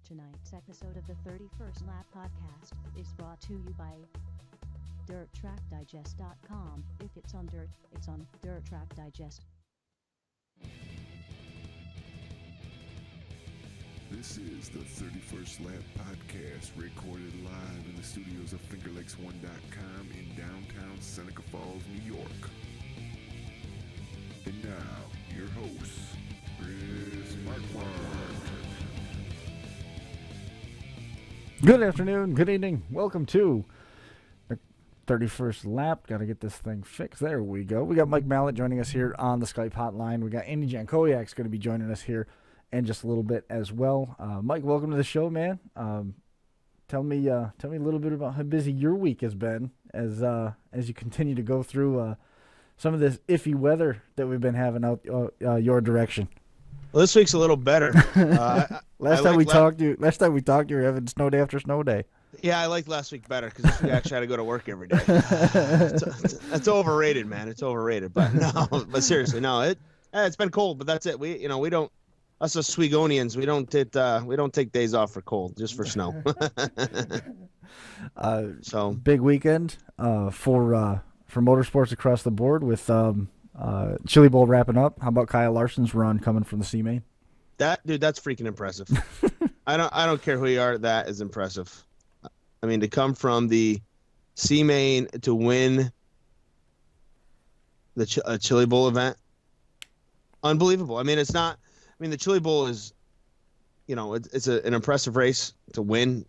Tonight's episode of the 31st Lap Podcast is brought to you by DirtTrackDigest.com. If it's on dirt, it's on Dirt Track Digest. This is the 31st Lap Podcast, recorded live in the studios of FingerLakes1.com in downtown Seneca Falls, New York. And now, your hosts, Chris Marquardt. Good afternoon, good evening. Welcome to the 31st Lap. Got to get this thing fixed. There we go. We got Mike Mallett joining us here on the Skype hotline. We got Andy Jankowiak going to be joining us here in just a little bit as well. Mike, welcome to the show, man. Tell me a little bit about how busy your week has been as you continue to go through some of this iffy weather that we've been having out your direction. Well, this week's a little better. Last time we talked, you were having snow day after snow day. Yeah, I liked last week better because we actually had to go to work every day. That's overrated, man. It's overrated. But but seriously, no. It's been cold, but that's it. We don't. Us as Swigonians, we don't take days off for cold, just for snow. So big weekend for motorsports across the board with Chili Bowl wrapping up. How about Kyle Larson's run coming from the C-Main? That's freaking impressive. I don't care who you are. That is impressive. I mean, to come from the C-Main to win the Chili Bowl event, unbelievable. I mean, it's not. I mean, the Chili Bowl is, it's an impressive race to win,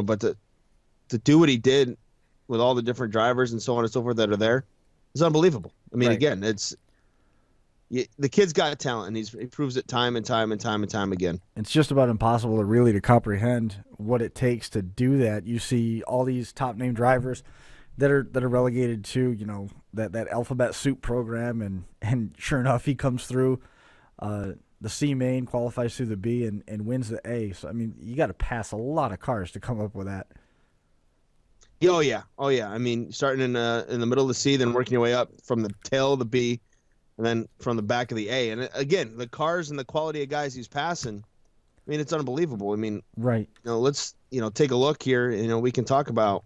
but to do what he did with all the different drivers and so on and so forth that are there is unbelievable. I mean, Again, the kid's got talent, and he proves it time and time and time and time again. It's just about impossible to comprehend what it takes to do that. You see all these top name drivers that are relegated to that alphabet soup program, and sure enough, he comes through. The C-Main qualifies through the B and wins the A. So, I mean, you got to pass a lot of cars to come up with that. Oh, yeah. I mean, starting in the middle of the C, then working your way up from the tail of the B, and then from the back of the A. And, again, the cars and the quality of guys he's passing, I mean, it's unbelievable. I mean, right. Let's, take a look here. We can talk about,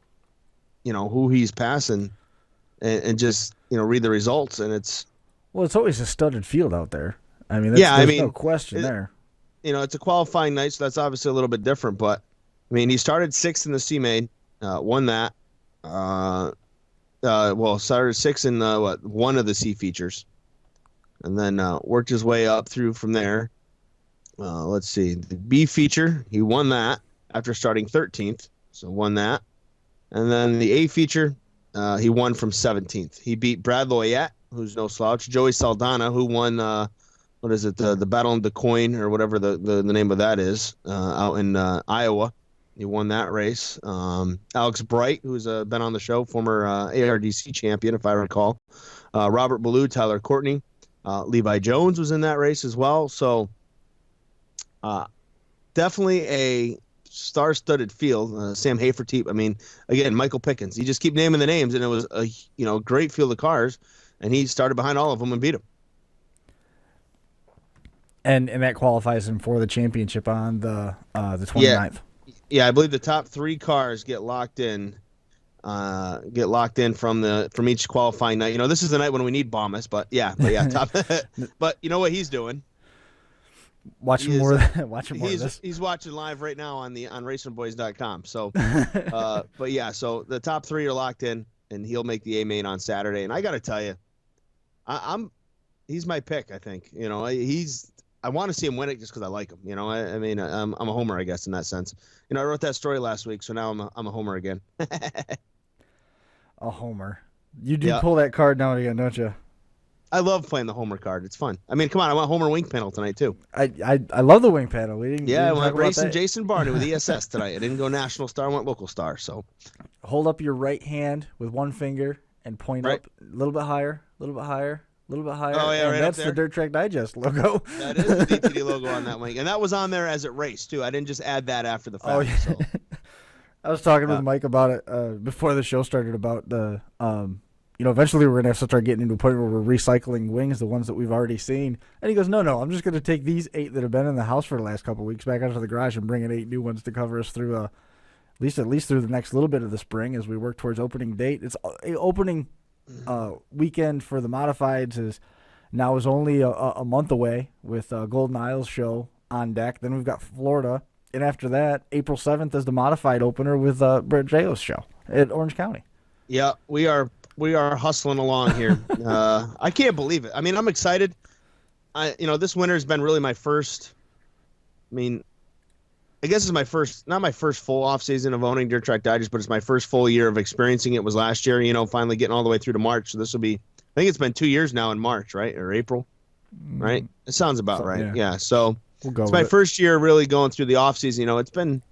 who he's passing and just, read the results. And it's always a studded field out there. I mean, there's no question there. It's a qualifying night, so that's obviously a little bit different. But, I mean, he started sixth in the C-Main, won that. Started sixth in one of the C features. And then worked his way up through from there. Let's see. The B feature, he won that after starting 13th, so won that. And then the A feature, he won from 17th. He beat Brad Loyette, who's no slouch, Joey Saldana, who won the Battle on the Coin, or whatever the name of that is, out in Iowa. He won that race. Alex Bright, who's been on the show, former ARDC champion, if I recall. Robert Ballou, Tyler Courtney. Levi Jones was in that race as well. So definitely a star-studded field. Sam Haferteep. I mean, again, Michael Pickens. You just keep naming the names, and it was a great field of cars, and he started behind all of them and beat them. And that qualifies him for the championship on the 29th. Yeah, I believe the top three cars get locked in from each qualifying night. This is the night when we need Bombas, but top. But you know what he's doing? Watching more of this. He's watching live right now on RacingBoys.com. So, but yeah, so the top three are locked in, and he'll make the A-Main on Saturday. And I got to tell you, he's my pick. I think I want to see him win it just because I like him. I mean, I'm a homer, I guess, in that sense. I wrote that story last week, so now I'm a homer again. A homer. You do pull that card now and again, don't you? I love playing the homer card. It's fun. I mean, come on, I want homer wing panel tonight too. I love the wing panel. We went racing Jason Barney with ESS tonight. I didn't go national star. I went local star. So hold up your right hand with one finger and point up a little bit higher, a little bit higher. A little bit higher. Oh, yeah, and right that's up there. The Dirt Track Digest logo. That is the DTD logo on that wing. And that was on there as it raced, too. I didn't just add that after the fact. Oh, yeah. So. I was talking with Mike about it before the show started about the eventually we're going to have to start getting into a point where we're recycling wings, the ones that we've already seen. And he goes, no, I'm just going to take these 8 that have been in the house for the last couple of weeks back out to the garage and bring in 8 new ones to cover us through at least through the next little bit of the spring as we work towards opening date. It's opening weekend for the modifieds is only a month away with Golden Isles show on deck. Then we've got Florida. And after that, April 7th is the modified opener with Brett Jao's show at Orange County. Yeah, we are hustling along here. I can't believe it. I mean, I'm excited. This winter has been really my first. I guess it's my first, not my first full off season of owning Dirt Track Digest, but it's my first full year of experiencing it. Was last year. Finally getting all the way through to March. So this will be. I think it's been 2 years now in March, right, or April, right? It sounds about right. Yeah. So it's my first year really going through the off season. It's been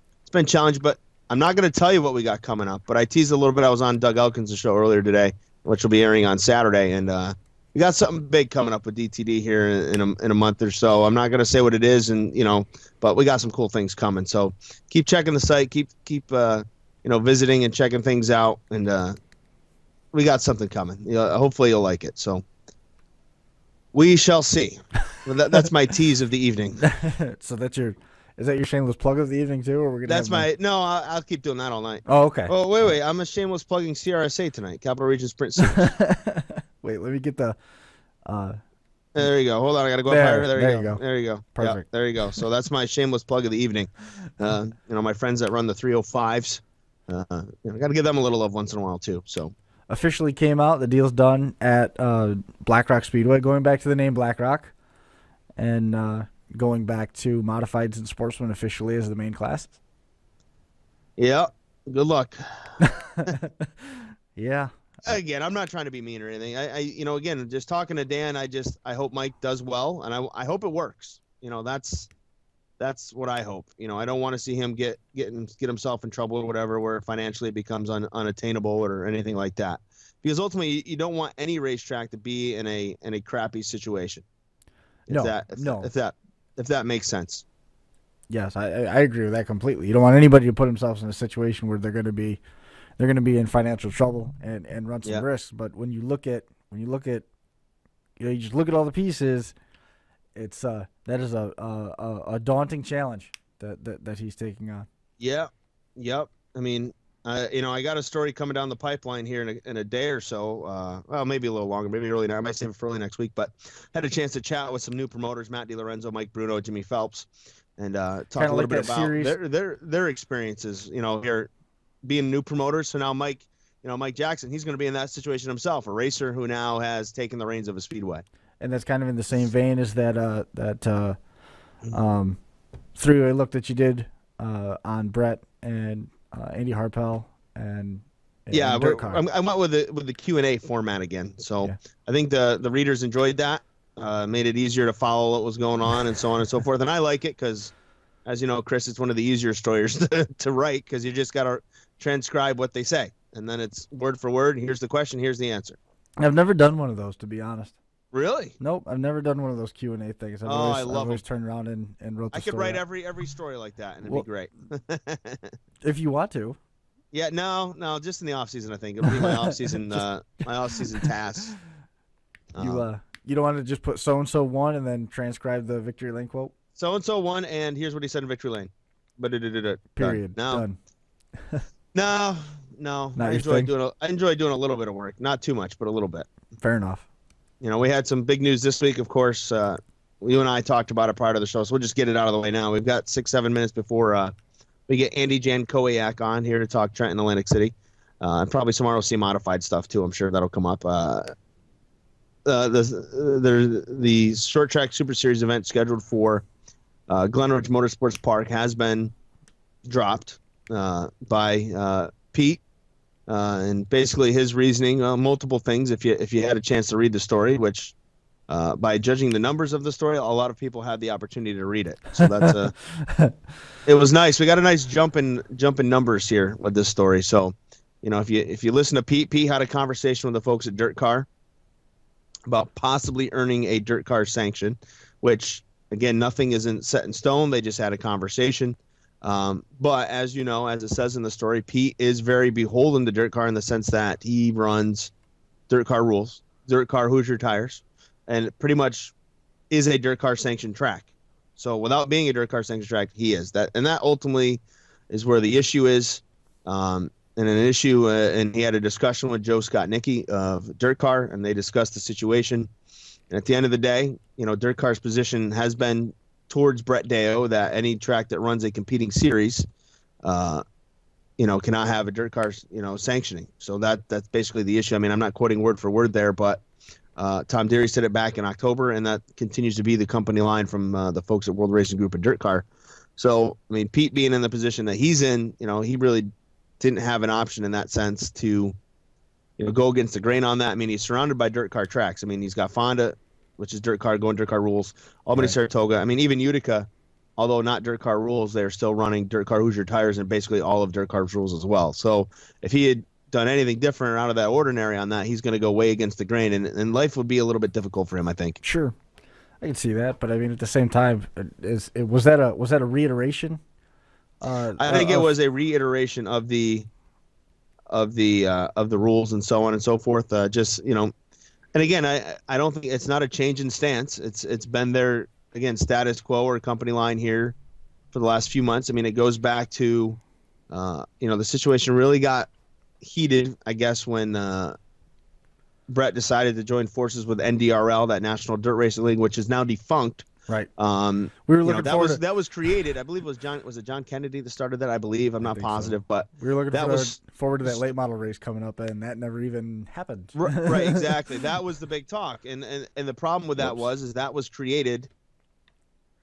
challenging, but I'm not going to tell you what we got coming up, but I teased a little bit. I was on Doug Elkins' show earlier today, which will be airing on Saturday, and we got something big coming up with DTD here in a month or so. I'm not going to say what it is, but we got some cool things coming. So keep checking the site, keep visiting and checking things out, and we got something coming. Hopefully you'll like it. So we shall see. Well, that's my tease of the evening. So is that your shameless plug of the evening too, or we're gonna? No. I'll keep doing that all night. Oh, okay. Oh, wait. I'm a shameless plugging CRSA tonight. Capital Region Sprint Series. Wait, let me get the. There you go. Hold on, I gotta go up higher. There you go. There you go. Perfect. Yeah, there you go. So that's my shameless plug of the evening. My friends that run the 305s. I gotta give them a little love once in a while too. So. Officially came out. The deal's done at Black Rock Speedway. Going back to the name Black Rock, and. Going back to modifieds and sportsmen officially as the main classes. Yeah. Good luck. Yeah. Again, I'm not trying to be mean or anything. Again, just talking to Dan, I hope Mike does well, and I hope it works. That's what I hope. I don't want to see him get himself in trouble or whatever, where financially it becomes unattainable or anything like that. Because ultimately, you don't want any racetrack to be in a crappy situation. If that makes sense. Yes, I agree with that completely. You don't want anybody to put themselves in a situation where they're going to be in financial trouble and run some risks. But when you look at you just look at all the pieces, it's that is a daunting challenge that he's taking on. Yeah. Yep. I mean, I got a story coming down the pipeline here in a day or so. Well, maybe a little longer, maybe early now. I might save it for early next week. But had a chance to chat with some new promoters: Matt DiLorenzo, Mike Bruno, Jimmy Phelps, and talk a little bit about their experiences. Here being new promoters. So now Mike Jackson, he's going to be in that situation himself, a racer who now has taken the reins of a speedway. And that's kind of in the same vein as that three-way look that you did on Brett and Andy Harpel and Dirt Car. I went with the Q&A format again. So I think the readers enjoyed that. Made it easier to follow what was going on and so on and so forth. And I like it because, as you know, Chris, it's one of the easier stories to write because you just got to transcribe what they say. And then it's word for word. Here's the question. Here's the answer. I've never done one of those, to be honest. Really? Nope, I've never done one of those Q&A things. I've always turned around and wrote the I could write every story like that, and it'd be great. If you want to. Yeah, no, just in the off season. I think it'll be my off season task. You don't want to just put so and so won and then transcribe the victory lane quote. So and so won, and here's what he said in victory lane. Period. Done. No. I enjoy doing a little bit of work, not too much, but a little bit. Fair enough. We had some big news this week, of course. You and I talked about it prior to the show, so we'll just get it out of the way now. We've got 6-7 minutes before we get Andy Jankowiak on here to talk Trenton, Atlantic City. And probably tomorrow we'll see modified stuff, too. I'm sure that'll come up. The Short Track Super Series event scheduled for Glen Ridge Motorsports Park has been dropped by Pete. And basically his reasoning, multiple things. If you had a chance to read the story, which by judging the numbers of the story, a lot of people had the opportunity to read it. So that's it was nice. We got a nice jump in numbers here with this story. So, if you listen to Pete had a conversation with the folks at Dirt Car about possibly earning a Dirt Car sanction, which again, nothing isn't set in stone. They just had a conversation. But as you know, as it says in the story, Pete is very beholden to Dirt Car in the sense that he runs dirt car rules, dirt car Hoosier tires, and pretty much is a dirt car sanctioned track. So without being a dirt car sanctioned track, he is that, and that ultimately is where the issue is. And an issue, and he had a discussion with Joe Scott-Nicky of Dirt Car, and they discussed the situation. And at the end of the day, Dirt Car's position has been towards Brett Deo that any track that runs a competing series, cannot have a dirt car, sanctioning. So that's basically the issue. I mean, I'm not quoting word for word there, but Tom Deary said it back in October, and that continues to be the company line from the folks at World Racing Group and Dirt Car. So, I mean, Pete being in the position that he's in, he really didn't have an option in that sense to, go against the grain on that. I mean, he's surrounded by dirt car tracks. I mean, he's got Fonda, which is dirt car, going dirt car rules. Albany, right. Saratoga. I mean, even Utica, although not dirt car rules, they're still running dirt car Hoosier tires and basically all of dirt car's rules as well. So if he had done anything different or out of that ordinary on that, he's going to go way against the grain, and life would be a little bit difficult for him, I think. Sure, I can see that, but I mean, at the same time, was that a reiteration? I think it was a reiteration of the rules and so on and so forth. And again, I don't think it's not a change in stance. It's been there again, status quo or company line here for the last few months. I mean, it goes back to the situation really got heated, I guess, when Brett decided to join forces with NDRL, that National Dirt Racing League, which is now defunct. Right. We were looking that was created. I believe was it John Kennedy that started that? I believe. I'm not positive, so. But we were looking forward to that late model race coming up, and that never even happened. Right. Exactly. That was the big talk, and the problem with that was that was created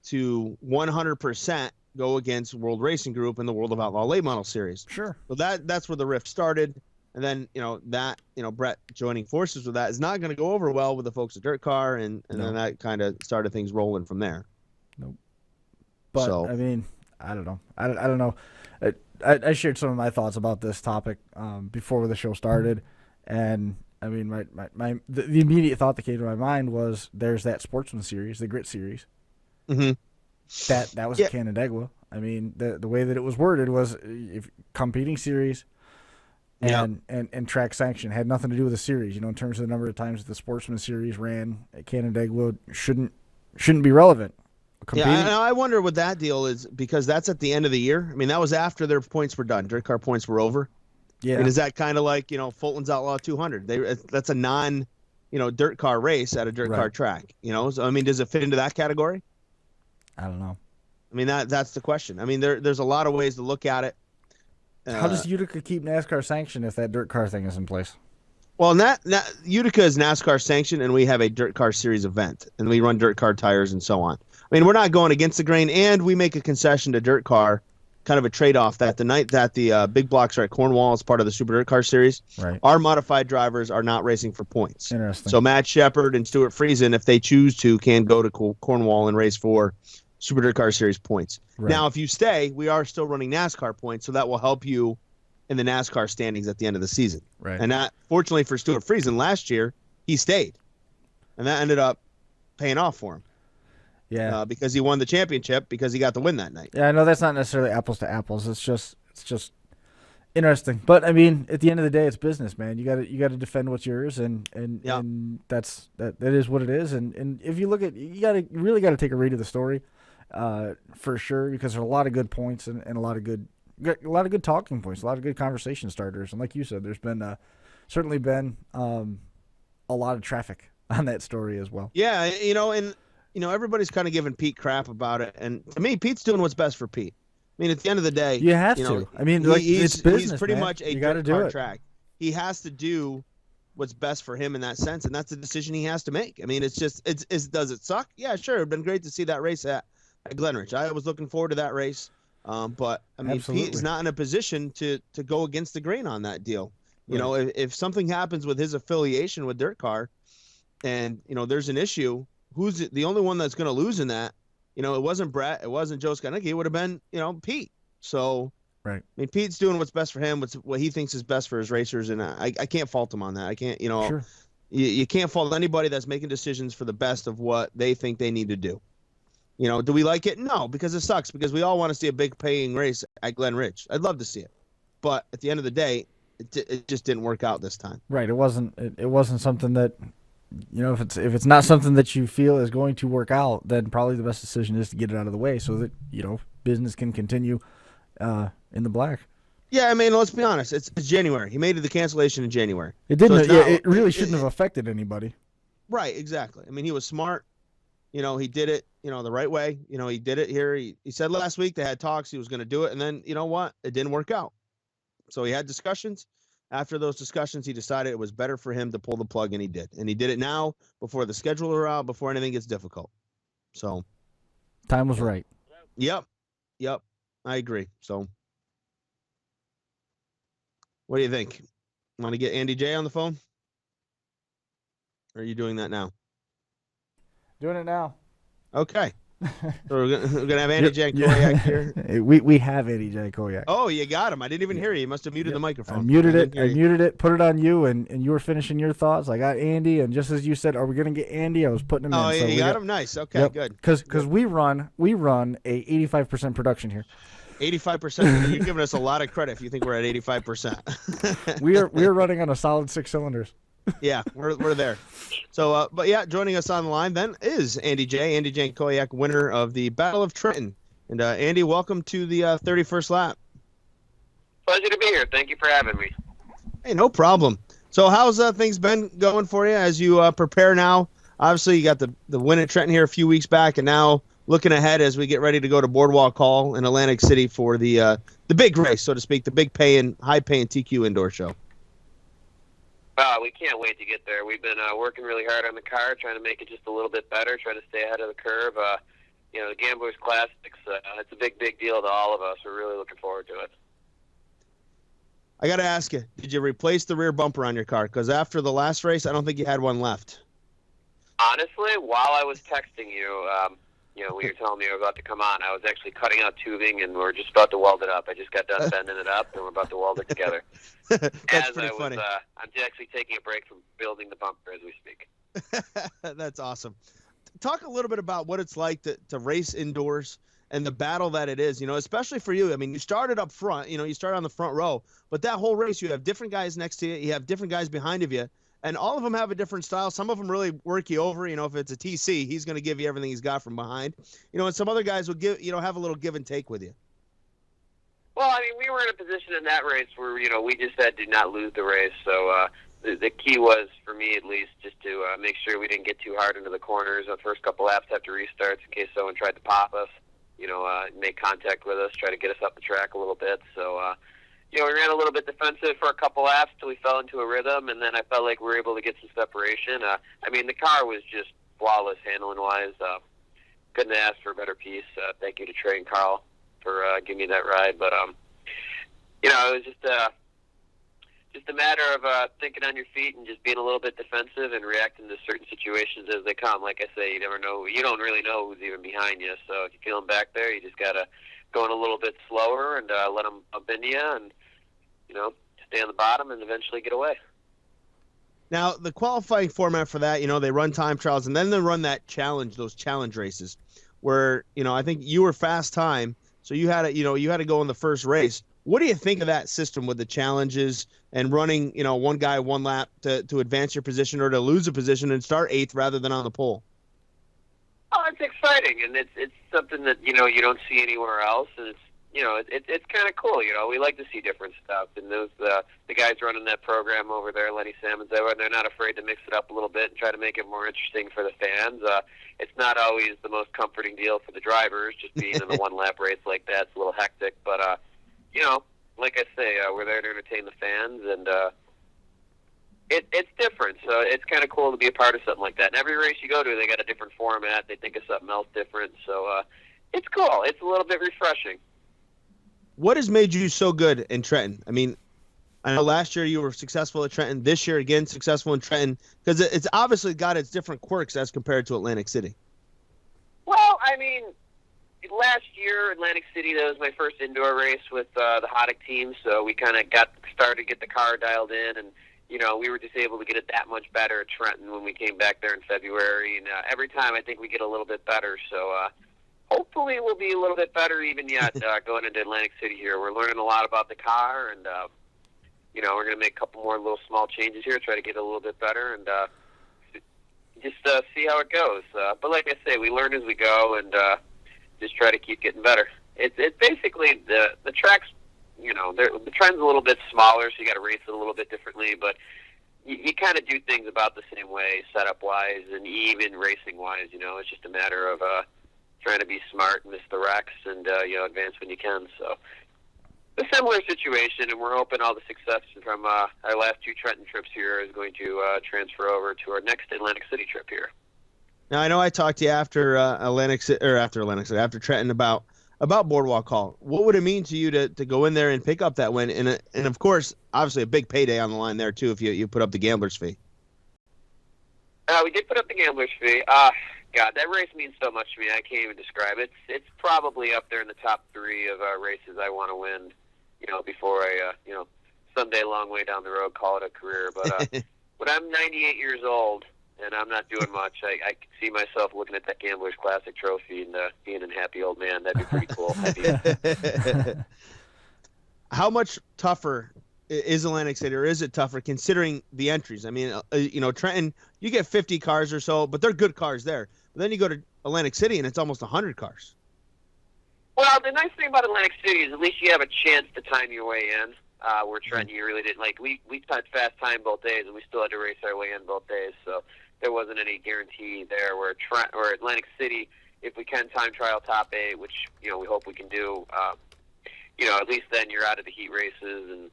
to 100% go against World Racing Group and the World of Outlaw Late Model Series. Sure. So that's where the rift started. And then, Brett joining forces with that is not going to go over well with the folks at Dirt Car, and then that kind of started things rolling from there. Nope. But, I mean, I don't know. I don't know. I shared some of my thoughts about this topic before the show started, and, I mean, the immediate thought that came to my mind was there's that Sportsman Series, the Grit Series. Mm-hmm. That was at Canandaigua. I mean, the way that it was worded was if competing series – and track sanction had nothing to do with the series. In terms of the number of times that the Sportsman Series ran at Canandaigua shouldn't be relevant. I wonder what that deal is, because that's at the end of the year. I mean, that was after their points were done. Dirt car points were over. Yeah. And is that kind of like Fulton's Outlaw 200? That's a non dirt car race at a dirt car track. So I mean, does it fit into that category? I don't know. I mean, that's the question. I mean, there's a lot of ways to look at it. How does Utica keep NASCAR sanctioned if that dirt car thing is in place? Well, Utica is NASCAR sanctioned, and we have a dirt car series event, and we run dirt car tires and so on. I mean, we're not going against the grain, and we make a concession to dirt car, kind of a trade-off that the night that the big blocks are at Cornwall as part of the Super Dirt Car Series, our modified drivers are not racing for points. Interesting. So Matt Shepard and Stuart Friesen, if they choose to, can go to Cornwall and race for Super Dirt Car Series points. Right. Now, if you stay, we are still running NASCAR points, so that will help you in the NASCAR standings at the end of the season. Right. And that, fortunately for Stuart Friesen, last year, he stayed. And that ended up paying off for him. Yeah. Because he won the championship because he got the win that night. Yeah, I know that's not necessarily apples to apples. It's just interesting. But I mean, at the end of the day, it's business, man. You got to defend what's yours, and that is what it is. And if you look at, you really got to take a read of the story. For sure, because there's a lot of good points and a lot of good talking points, a lot of good conversation starters, and like you said, there's been certainly been a lot of traffic on that story as well. Yeah, and everybody's kind of giving Pete crap about it, and to me, Pete's doing what's best for Pete. I mean, at the end of the day, you have to. I mean, it's business. He's pretty man. much a dirt car track. He has to do what's best for him in that sense, and that's a decision he has to make. I mean, does it suck? Yeah, sure. It'd been great to see that race at Glenridge. I was looking forward to that race, but I mean, Absolutely. Pete is not in a position to go against the grain on that deal. If something happens with his affiliation with Dirt Car, and there's an issue, who's the only one that's going to lose in that? It wasn't Brett, it wasn't Joe Scott-Nicky, it would have been Pete. So right. I mean, Pete's doing what's best for him, what he thinks is best for his racers, and I can't fault him on that. I can't, Sure. You can't fault anybody that's making decisions for the best of what they think they need to do. Do we like it? No, because it sucks, because we all want to see a big paying race at Glen Ridge. I'd love to see it. But at the end of the day, it just didn't work out this time. Right. It wasn't something that, if it's not something that you feel is going to work out, then probably the best decision is to get it out of the way so that business can continue in the black. Yeah, I mean, let's be honest. It's January. He made the cancellation in January. It didn't. So it really shouldn't have affected anybody. Right. Exactly. I mean, he was smart. He did it. The right way. He did it here. He said last week they had talks. He was going to do it, and then you know what? It didn't work out. So he had discussions. After those discussions, he decided it was better for him to pull the plug, and he did. And he did it now before the schedule are out, before anything gets difficult. So time was right. Yep. I agree. So. What do you think? Want to get Andy J on the phone? Or are you doing that now? Doing it now. Okay. So we're gonna have Andy Jankowiak here. We have Andy Jankowiak. Oh, you got him. I didn't even hear you. You must have muted the microphone. I muted it. Put it on you, and you were finishing your thoughts. I got Andy, and just as you said, are we gonna get Andy? I was putting him in. Oh, you got him. Nice. Okay, good. Because we run a 85% production here. 85%. You're giving us a lot of credit if you think we're at 85%. we're running on a solid 6 cylinders. Yeah, we're there. So, but yeah, joining us on the line then is Andy Jankowiak, winner of the Battle of Trenton. And Andy, welcome to the 31st lap. Pleasure to be here. Thank you for having me. Hey, no problem. So, how's things been going for you as you prepare now? Obviously, you got the win at Trenton here a few weeks back, and now looking ahead as we get ready to go to Boardwalk Hall in Atlantic City for the big race, so to speak, the big high-paying TQ indoor show. We can't wait to get there. We've been working really hard on the car, trying to make it just a little bit better, trying to stay ahead of the curve. The Gamblers Classics, it's a big deal to all of us. We're really looking forward to it. I got to ask you, did you replace the rear bumper on your car? Because after the last race, I don't think you had one left. Honestly, while I was texting you, when you were telling me you were about to come on, I was actually cutting out tubing, and we're just about to weld it up. I just got done bending it up, and we're about to weld it together. That's pretty funny. I'm actually taking a break from building the bumper as we speak. That's awesome. Talk a little bit about what it's like to race indoors and the battle that it is, especially for you. I mean, you started up front, you started on the front row, but that whole race, you have different guys next to you. You have different guys behind of you. And all of them have a different style. Some of them really work you over. If it's a TC, he's going to give you everything he's got from behind. And some other guys will have a little give and take with you. Well, I mean, we were in a position in that race where, we just said do not lose the race. So the key was, for me at least, just to make sure we didn't get too hard into the corners. The first couple laps after restarts in case someone tried to pop us, make contact with us, try to get us up the track a little bit. So, we ran a little bit defensive for a couple laps till we fell into a rhythm, and then I felt like we were able to get some separation. The car was just flawless handling-wise. Couldn't ask for a better piece. Thank you to Trey and Carl for giving me that ride. But, it was just a matter of thinking on your feet and just being a little bit defensive and reacting to certain situations as they come. Like I say, you never know. You don't really know who's even behind you. So if you feel them back there, you just got to go in a little bit slower and let them bump into you and, stay on the bottom and eventually get away. Now, the qualifying format for that, they run time trials and then they run those challenge races where, I think you were fast time. So you had to go in the first race. What do you think of that system with the challenges and running, one guy, one lap to advance your position or to lose a position and start 8th rather than on the pole? Oh, it's exciting, and it's something that, you don't see anywhere else, and it's kind of cool, We like to see different stuff, and those the guys running that program over there, Lenny Salmons, they're not afraid to mix it up a little bit and try to make it more interesting for the fans. It's not always the most comforting deal for the drivers, just being in a one-lap race like that. It's a little hectic, but, like I say, we're there to entertain the fans, and it's different, so it's kind of cool to be a part of something like that. And every race you go to, they got a different format. They think of something else different, so it's cool. It's a little bit refreshing. What has made you so good in Trenton? I mean, I know last year you were successful at Trenton. This year, again, successful in Trenton, because it's obviously got its different quirks as compared to Atlantic City. Well, last year, Atlantic City, that was my first indoor race with the Hoddick team, so we kind of started to get the car dialed in, and we were just able to get it that much better at Trenton when we came back there in February. And every time I think we get a little bit better. So hopefully we'll be a little bit better even yet going into Atlantic City here. We're learning a lot about the car. And, we're going to make a couple more little small changes here, try to get a little bit better, and just see how it goes. But like I say, we learn as we go, and just try to keep getting better. It's basically the tracks, the trend's a little bit smaller, so you got to race it a little bit differently, but you kind of do things about the same way, setup-wise and even racing-wise. It's just a matter of trying to be smart, miss the wrecks, and advance when you can. So a similar situation, and we're hoping all the success from our last 2 Trenton trips here is going to transfer over to our next Atlantic City trip here. Now, I know I talked to you after after Trenton about Boardwalk Hall. What would it mean to you to go in there and pick up that win? And of course, obviously a big payday on the line there, too, if you put up the gambler's fee. We did put up the gambler's fee. God, that race means so much to me. I can't even describe it. It's probably up there in the top 3 of races I want to win, before I, someday long way down the road, call it a career. But when I'm 98 years old and I'm not doing much, I can see myself looking at that Gambler's Classic trophy and being a happy old man. That'd be pretty cool. How much tougher is Atlantic City, or is it tougher considering the entries? I mean, Trenton, you get 50 cars or so, but they're good cars there. But then you go to Atlantic City, and it's almost 100 cars. Well, the nice thing about Atlantic City is at least you have a chance to time your way in. Where Trenton, you really didn't. Like, we had fast time both days, and we still had to race our way in both days. So there wasn't any guarantee there. Where Atlantic City, if we can time trial top 8, which we hope we can do, at least then you're out of the heat races, and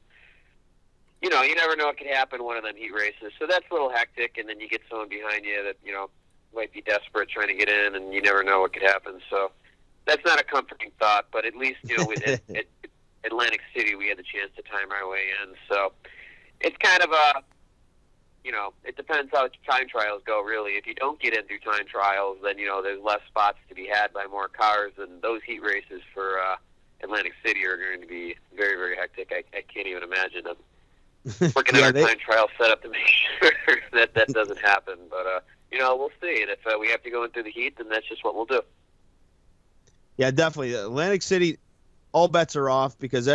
you never know what could happen in one of them heat races. So that's a little hectic, and then you get someone behind you that might be desperate trying to get in, and you never know what could happen. So that's not a comforting thought, but at least at Atlantic City we had the chance to time our way in. So it's kind of it depends how time trials go, really. If you don't get in through time trials, then there's less spots to be had by more cars, and those heat races for Atlantic City are going to be very, very hectic. I can't even imagine them. Working on our time trial setup to make sure that doesn't happen, but we'll see. And if we have to go in through the heat, then that's just what we'll do. Yeah, definitely. Atlantic City, all bets are off because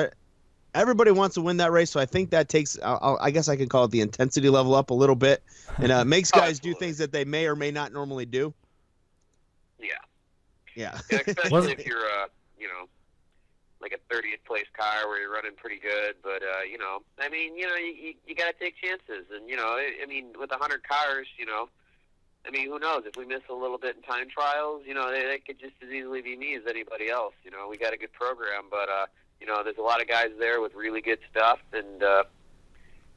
everybody wants to win that race. So I think that takes, I guess I can call it the intensity level up a little bit, and makes guys do things that they may or may not normally do. Yeah. Especially if you're like a 30th place car where you're running pretty good, but you got to take chances, and with 100 cars, who knows, if we miss a little bit in time trials, they could just as easily be me as anybody else. We got a good program, but there's a lot of guys there with really good stuff, and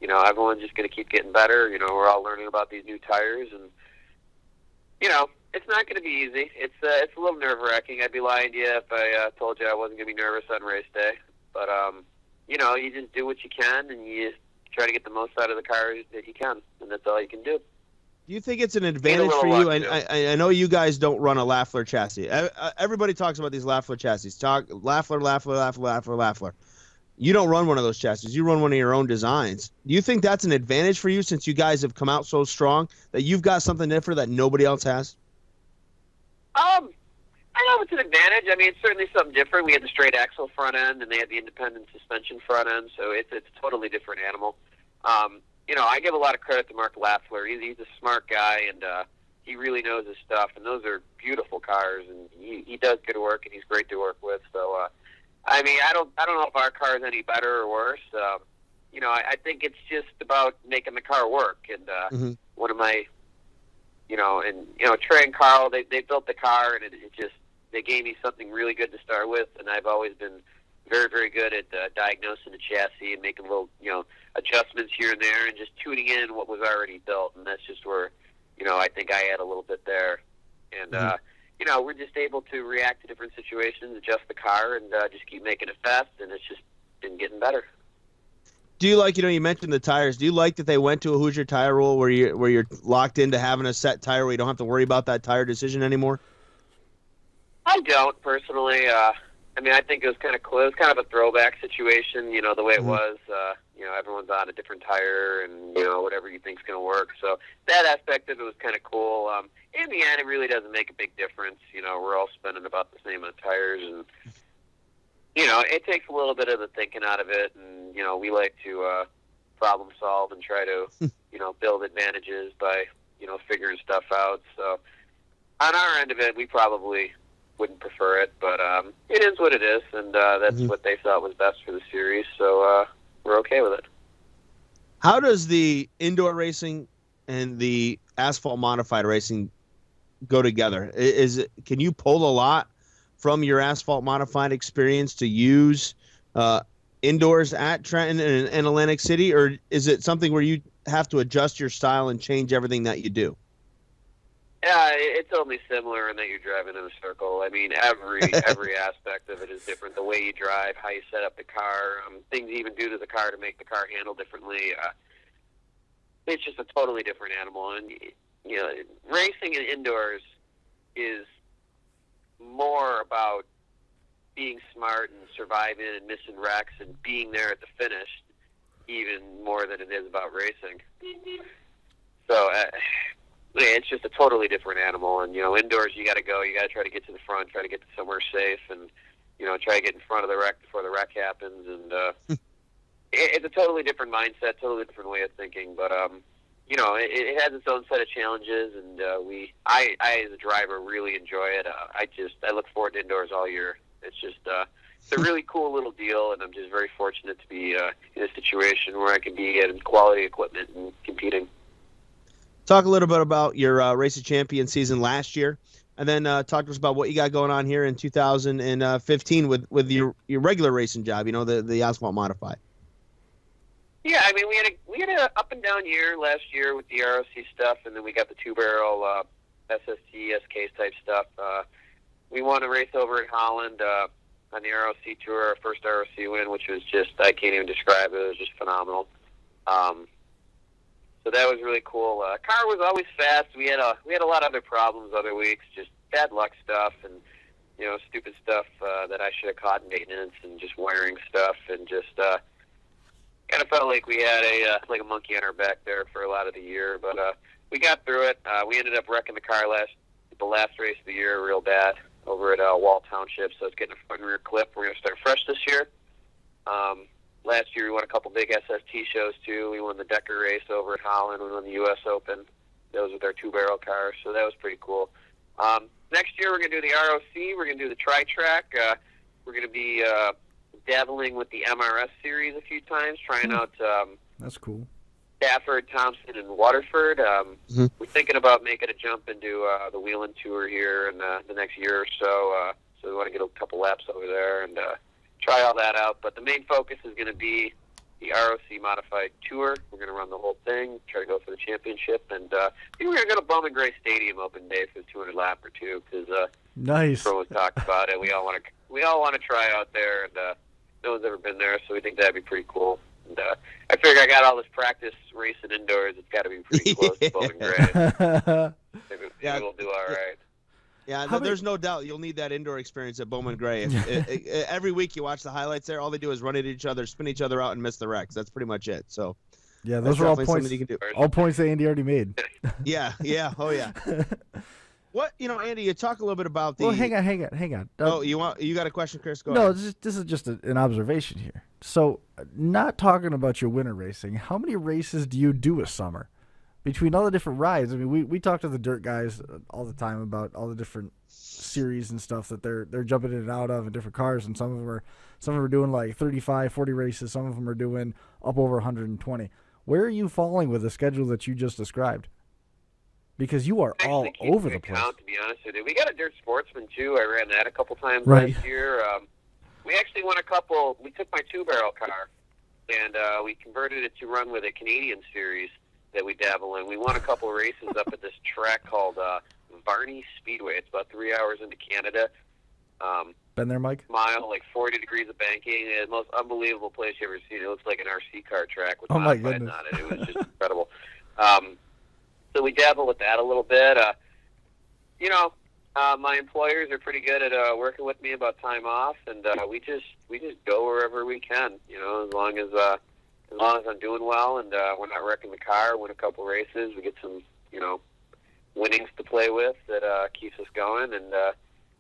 everyone's just going to keep getting better. We're all learning about these new tires, and it's not going to be easy. It's a little nerve-wracking. I'd be lying to you if I told you I wasn't going to be nervous on race day. But, you just do what you can, and you try to get the most out of the cars that you can, and that's all you can do. Do you think it's an advantage for you? I know you guys don't run a Lafleur chassis. Everybody talks about these Lafleur chassis. Lafleur. You don't run one of those chassis. You run one of your own designs. Do you think that's an advantage for you since you guys have come out so strong that you've got something different that nobody else has? I know it's an advantage. It's certainly something different. We had the straight axle front end, and they had the independent suspension front end, so it's a totally different animal. I give a lot of credit to Mark Lafleur. He's a smart guy, and he really knows his stuff, and those are beautiful cars, and he does good work, and he's great to work with. So, I don't know if our car is any better or worse. I think it's just about making the car work, and one of my Trey and Carl, they built the car, and they gave me something really good to start with, and I've always been very, very good at diagnosing the chassis and making little, adjustments here and there and just tuning in what was already built, and that's just where, I think I had a little bit there. And, we're just able to react to different situations, adjust the car, and just keep making it fast, and it's just been getting better. Do you like, you mentioned the tires. Do you like that they went to a Hoosier tire rule where you're locked into having a set tire where you don't have to worry about that tire decision anymore? I don't, personally. I think it was kind of cool. It was kind of a throwback situation, the way it was. Everyone's on a different tire and, whatever you think's going to work. So that aspect of it was kind of cool. In the end, it really doesn't make a big difference. We're all spending about the same amount of tires, and it takes a little bit of the thinking out of it, and we like to problem solve and try to, build advantages by, figuring stuff out. So on our end of it, we probably wouldn't prefer it, but it is what it is, and that's what they thought was best for the series, so we're okay with it. How does the indoor racing and the asphalt modified racing go together? Can you pull a lot from your asphalt modified experience to use indoors at Trenton and Atlantic City, or is it something where you have to adjust your style and change everything that you do? Yeah, it's only similar in that you're driving in a circle. I mean, every aspect of it is different. The way you drive, how you set up the car, things you even do to the car to make the car handle differently. It's just a totally different animal. And, racing in indoors is more about being smart and surviving and missing wrecks and being there at the finish, even more than it is about racing. So it's just a totally different animal. And indoors you got to go. You got to try to get to the front, try to get to somewhere safe, and try to get in front of the wreck before the wreck happens. And it's a totally different mindset, totally different way of thinking. But it has its own set of challenges, and I as a driver really enjoy it. I look forward to indoors all year. It's just it's a really cool little deal, and I'm just very fortunate to be in a situation where I can be getting quality equipment and competing. Talk a little bit about your Race of Champions season last year, and then talk to us about what you got going on here in 2015 with your regular racing job. The asphalt modified. Yeah, I mean we had a up and down year last year with the ROC stuff, and then we got the 2-barrel SST, SKs type stuff. We won a race over in Holland on the ROC tour, our first ROC win, which was just, I can't even describe it. It was just phenomenal. So that was really cool. Car was always fast. We had a lot of other problems other weeks, just bad luck stuff and stupid stuff that I should have caught in maintenance and just wiring stuff, and just kind of felt like we had a monkey on our back there for a lot of the year. But we got through it. We ended up wrecking the car the last race of the year real bad over at Wall Township, so it's getting a front and rear clip. We're going to start fresh this year. Last year we won a couple big SST shows too. We won the Decker race over at Holland. We won the U.S. Open. That was with our 2-barrel cars, so that was pretty cool. Next year we're going to do the ROC. We're going to do the Tri-Track. We're going to be dabbling with the MRS series a few times, trying out That's cool. Stafford, Thompson, and Waterford. We're thinking about making a jump into the Wheeling Tour here in the next year or so. So we want to get a couple laps over there and try all that out. But the main focus is going to be the ROC Modified Tour. We're going to run the whole thing, try to go for the championship. And I think we're going to go to Bowman Gray Stadium open day for the 200 lap or two, because nice. everyone's talked about it. We all want to try out there, and no one's ever been there, so we think that'd be pretty cool. And I figure I got all this practice racing indoors. It's got to be pretty close to Bowman Gray. Maybe we'll do all right. Yeah, there's no doubt you'll need that indoor experience at Bowman Gray. Every week you watch the highlights there, all they do is run at each other, spin each other out, and miss the wrecks. That's pretty much it. So yeah, those are all points. You can do. All points that Andy already made. Yeah, oh yeah. What, Andy, you talk a little bit about the. Well, hang on. Oh, you got a question, Chris? Go no, ahead. this is just an observation here. So, not talking about your winter racing, how many races do you do a summer? Between all the different rides, I mean, we talk to the dirt guys all the time about all the different series and stuff that they're jumping in and out of in different cars, and some of them are doing like 35, 40 races. Some of them are doing up over 120. Where are you falling with the schedule that you just described? Because you are all over the place. To be honest with you, we got a Dirt Sportsman too. I ran that a couple times right. last year. We actually won a couple. We took my 2-barrel car and we converted it to run with a Canadian series that we dabble in. We won a couple races up at this track called Varney Speedway. It's about 3 hours into Canada. Been there, Mike? Mile, like 40 degrees of banking. The most unbelievable place you ever seen. It looks like an RC car track with modifieds on it. It was just incredible. So we dabble with that a little bit. My employers are pretty good at working with me about time off, and we just go wherever we can. As long as I'm doing well and we're not wrecking the car, win a couple races, we get some winnings to play with that keeps us going, and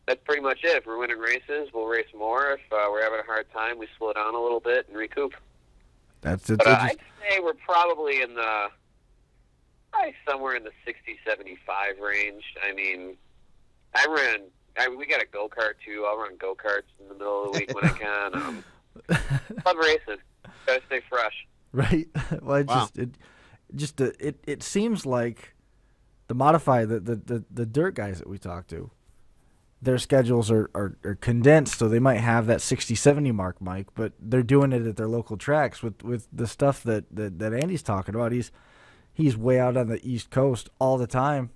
that's pretty much it. If we're winning races, we'll race more. If we're having a hard time, we slow down a little bit and recoup. That's it. But I'd say we're probably somewhere in the 60, 75 range. I mean, we got a go-kart, too. I'll run go-karts in the middle of the week when I can. Love racing. Gotta stay fresh. Right. Well, it seems like the modified, the dirt guys that we talk to, their schedules are condensed, so they might have that 60, 70 mark, Mike, but they're doing it at their local tracks with the stuff that Andy's talking about. He's way out on the East Coast all the time.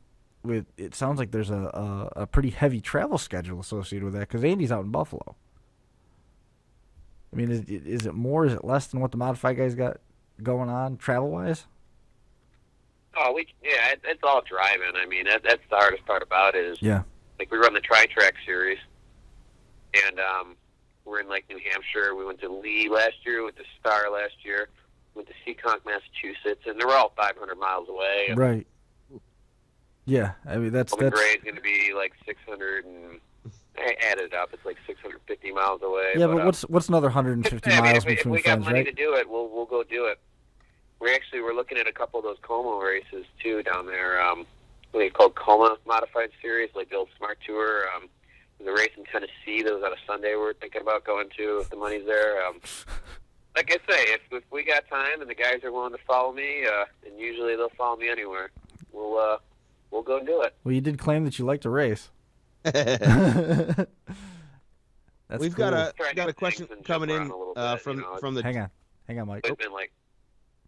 It sounds like there's a pretty heavy travel schedule associated with that because Andy's out in Buffalo. I mean, is it more? Is it less than what the modified guys got going on travel-wise? Oh, it's all driving. I mean, that's the hardest part about it is, like, we run the Tri-Track series, and we're in, like, New Hampshire. We went to Lee last year, went to Star last year, went to Seekonk, Massachusetts, and they're all 500 miles away. Right. Yeah, I mean, that's Gray is going to be, like, 600 and... I added it up. It's like 650 miles away. Yeah, but what's another 150 miles between friends, right? If we got money to do it, we'll go do it. We're looking at a couple of those Como races too down there. They called Como Modified Series, like the old Smart Tour. There's a race in Tennessee that was on a Sunday we're thinking about going to if the money's there. Like I say, if we got time and the guys are willing to follow me, and usually they'll follow me anywhere, we'll go and do it. Well, you did claim that you like to race. We've got a question coming in from the. Hang on, Mike.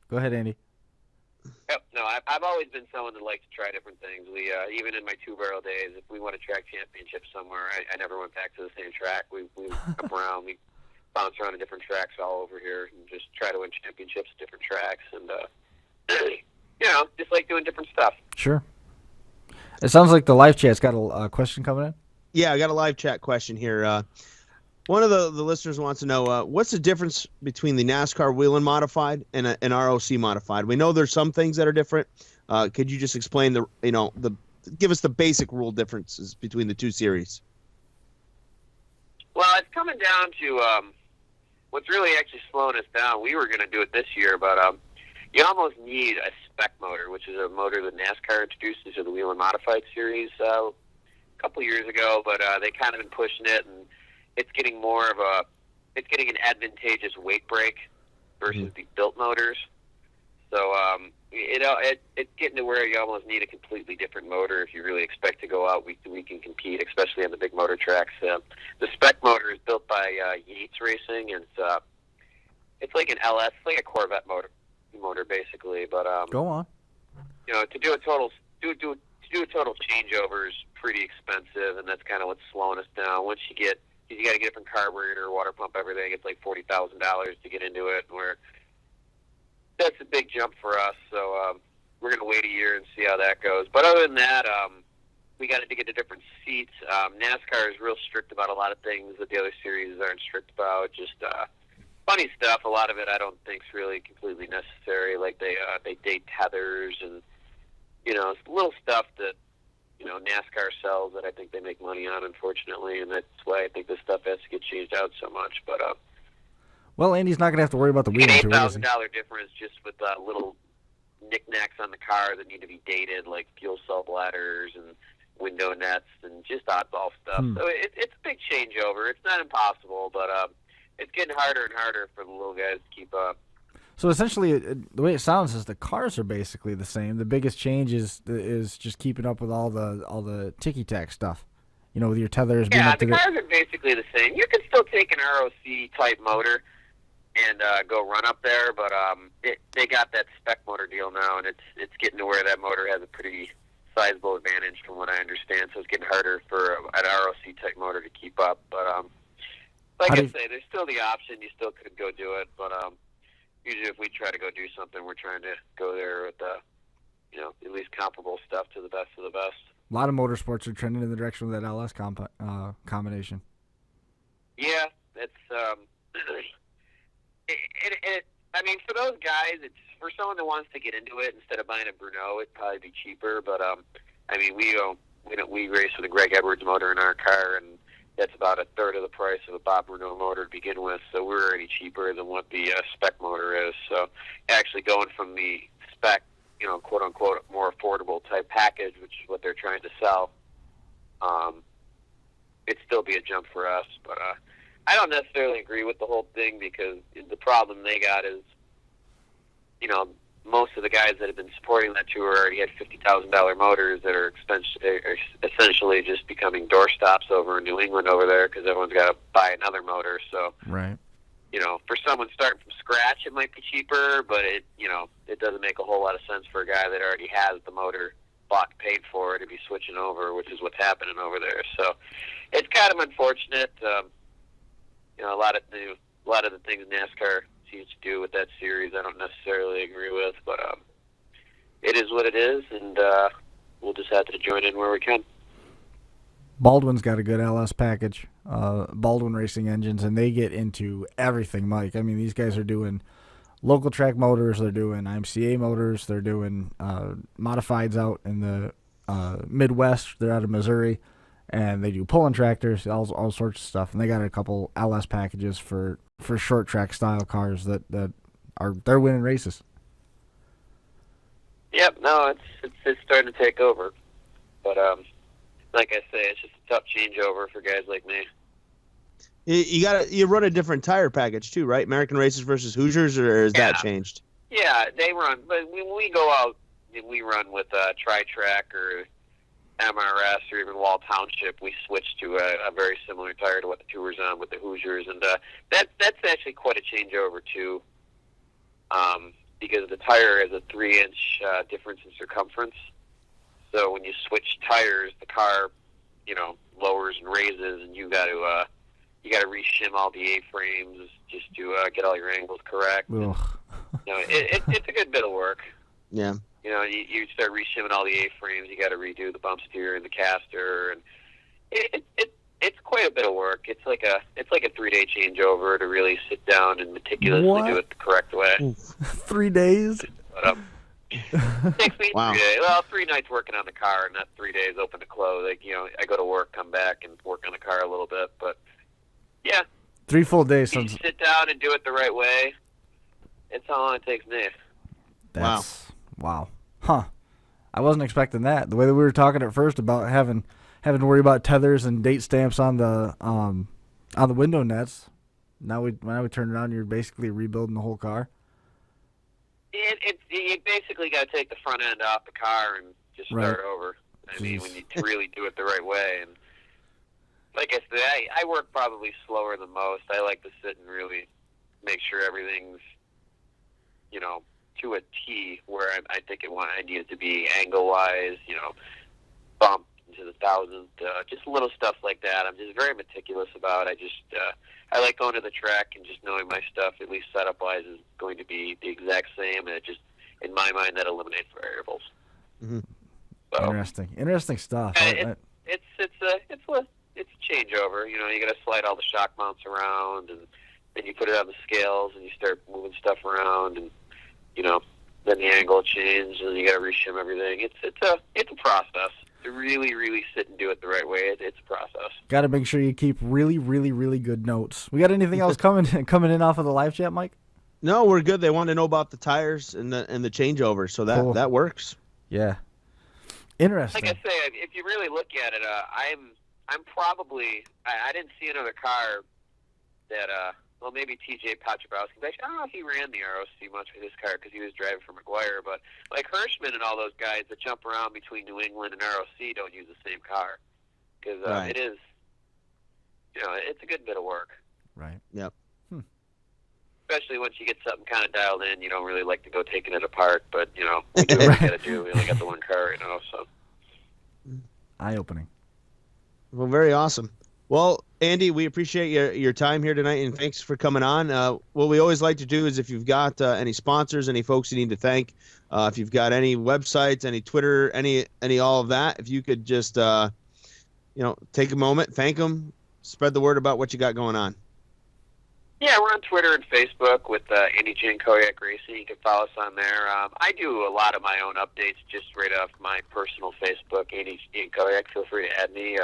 Go ahead, Andy. Yep. No, I've always been someone that likes to try different things. We even in my two-barrel days, if we won a track championship somewhere, I never went back to the same track. We up around, we bounce around to different tracks all over here, and just try to win championships at different tracks, and just like doing different stuff. Sure. It sounds like the live chat's got a question coming in. Yeah, I got a live chat question here. One of the listeners wants to know what's the difference between the NASCAR Whelen Modified and an ROC Modified. We know there's some things that are different. Could you just explain give us the basic rule differences between the two series? Well, it's coming down to what's really actually slowing us down. We were going to do it this year, but you almost need a spec motor, which is a motor that NASCAR introduced into the Whelen Modified Series a couple years ago, but they kind of been pushing it, and it's getting an advantageous weight break versus the built motors. So it's getting to where you almost need a completely different motor if you really expect to go out week to week and compete, especially on the big motor tracks. The spec motor is built by Yates Racing, and it's like an LS, it's like a Corvette motor basically. But go on. To do a total changeover is pretty expensive, and that's kind of what's slowing us down. Once you got to get a different carburetor, water pump, everything. It's like $40,000 to get into it, and that's a big jump for us. So we're going to wait a year and see how that goes. But other than that, we got to get to different seats. NASCAR is real strict about a lot of things that the other series aren't strict about. Just funny stuff. A lot of it I don't think is really completely necessary. Like they date tethers and little stuff that NASCAR sells that I think they make money on, unfortunately, and that's why I think this stuff has to get changed out so much. But well, Andy's not going to have to worry about the wheel. An $8,000 difference just with little knickknacks on the car that need to be dated, like fuel cell bladders and window nets and just oddball stuff. So it's a big changeover. It's not impossible, but it's getting harder and harder for the little guys to keep up. So essentially, the way it sounds is the cars are basically the same. The biggest change is just keeping up with all the ticky-tack stuff. With your tethers. Yeah, the cars are basically the same. You can still take an ROC type motor and go run up there, but they got that spec motor deal now, and it's getting to where that motor has a pretty sizable advantage from what I understand. So it's getting harder for an ROC type motor to keep up. But like I say, there's still the option. You still could go do it, but usually if we try to go do something, we're trying to go there with at least comparable stuff to the best of the best. A lot of motorsports are trending in the direction of that LS combination. Yeah, it's I mean, for those guys, it's for someone that wants to get into it. Instead of buying a Bruno, it'd probably be cheaper. But I mean, we race with a Greg Edwards motor in our car, and that's about a third of the price of a Bob Renault motor to begin with, so we're already cheaper than what the spec motor is. So actually going from the spec, quote-unquote, more affordable type package, which is what they're trying to sell, it'd still be a jump for us. But I don't necessarily agree with the whole thing, because the problem they got is, most of the guys that have been supporting that tour already had $50,000 motors that are essentially just becoming doorstops over in New England over there, because everyone's got to buy another motor. So, Right. For someone starting from scratch, it might be cheaper, but it doesn't make a whole lot of sense for a guy that already has the motor bought and paid for to be switching over, which is what's happening over there. So, it's kind of unfortunate. A lot of the things NASCAR seems to do with that series, I don't necessarily agree with, but it is what it is, and we'll just have to join in where we can. Baldwin's got a good LS package, Baldwin Racing Engines, and they get into everything, Mike. I mean, these guys are doing local track motors, they're doing IMCA motors, they're doing modifieds out in the Midwest. They're out of Missouri, and they do pulling tractors, all sorts of stuff. And they got a couple LS packages for short track style cars they're winning races. Yep, no, it's starting to take over, but like I say, it's just a tough changeover for guys like me. You run a different tire package too, right? American Racers versus Hoosiers, or has that changed? Yeah, they run, but when we go out, we run with Tri-Track or MRS or even Wall Township. We switch to a very similar tire to what the tour's on with the Hoosiers, and that's actually quite a changeover too, because the tire has a 3-inch difference in circumference. So when you switch tires, the car, lowers and raises, and you got to reshim all the A-frames just to get all your angles correct. And, it's a good bit of work. Yeah. You start reshimming all the A-frames. You got to redo the bump steer and the caster, and it's quite a bit of work. It's like a 3-day changeover to really sit down and meticulously do it the correct way. 3 days. But, 6 weeks, wow. 3 days. Well, 3 nights working on the car, and not 3 days open to close. I go to work, come back, and work on the car a little bit. But yeah, 3 full days. You sit down and do it the right way. It's how long it takes me. Wow. Huh. I wasn't expecting that. The way that we were talking at first about having to worry about tethers and date stamps on the window nets. Now we turn around, you're basically rebuilding the whole car. You basically got to take the front end off the car and just start over. I mean, when you really do it the right way. And like I said, I work probably slower than most. I like to sit and really make sure everything's, to a T where I think I need it to be angle-wise, bump into the thousandth, just little stuff like that. I'm just very meticulous about. I like going to the track and just knowing my stuff, at least setup-wise, is going to be the exact same, and it just, in my mind, that eliminates variables. Mm-hmm. So, Interesting stuff. It's a changeover. You got to slide all the shock mounts around, and then you put it on the scales, and you start moving stuff around, and then the angle change, and you got to reshim everything. It's a process. To really, really sit and do it the right way, it's a process. Got to make sure you keep really, really, really good notes. We got anything else coming in off of the live chat, Mike? No, we're good. They want to know about the tires and the changeover, so that that works. Yeah, interesting. Like I say, if you really look at it, I'm probably I didn't see another car that well, maybe TJ Piotrowski. Actually, I don't know if he ran the ROC much with his car because he was driving for McGuire. But like Hirschman and all those guys that jump around between New England and ROC don't use the same car because it is, it's a good bit of work. Right. Yep. Especially once you get something kind of dialed in, you don't really like to go taking it apart. But we do what we got to do. We only got the one car, so. Eye-opening. Well, very awesome. Well, Andy, we appreciate your time here tonight, and thanks for coming on. What we always like to do is if you've got any sponsors, any folks you need to thank, if you've got any websites, any Twitter, any all of that, if you could just, take a moment, thank them, spread the word about what you got going on. Yeah, we're on Twitter and Facebook with Andy Jankowiak Racing. You can follow us on there. I do a lot of my own updates just right off my personal Facebook, Andy Jankowiak. Feel free to add me.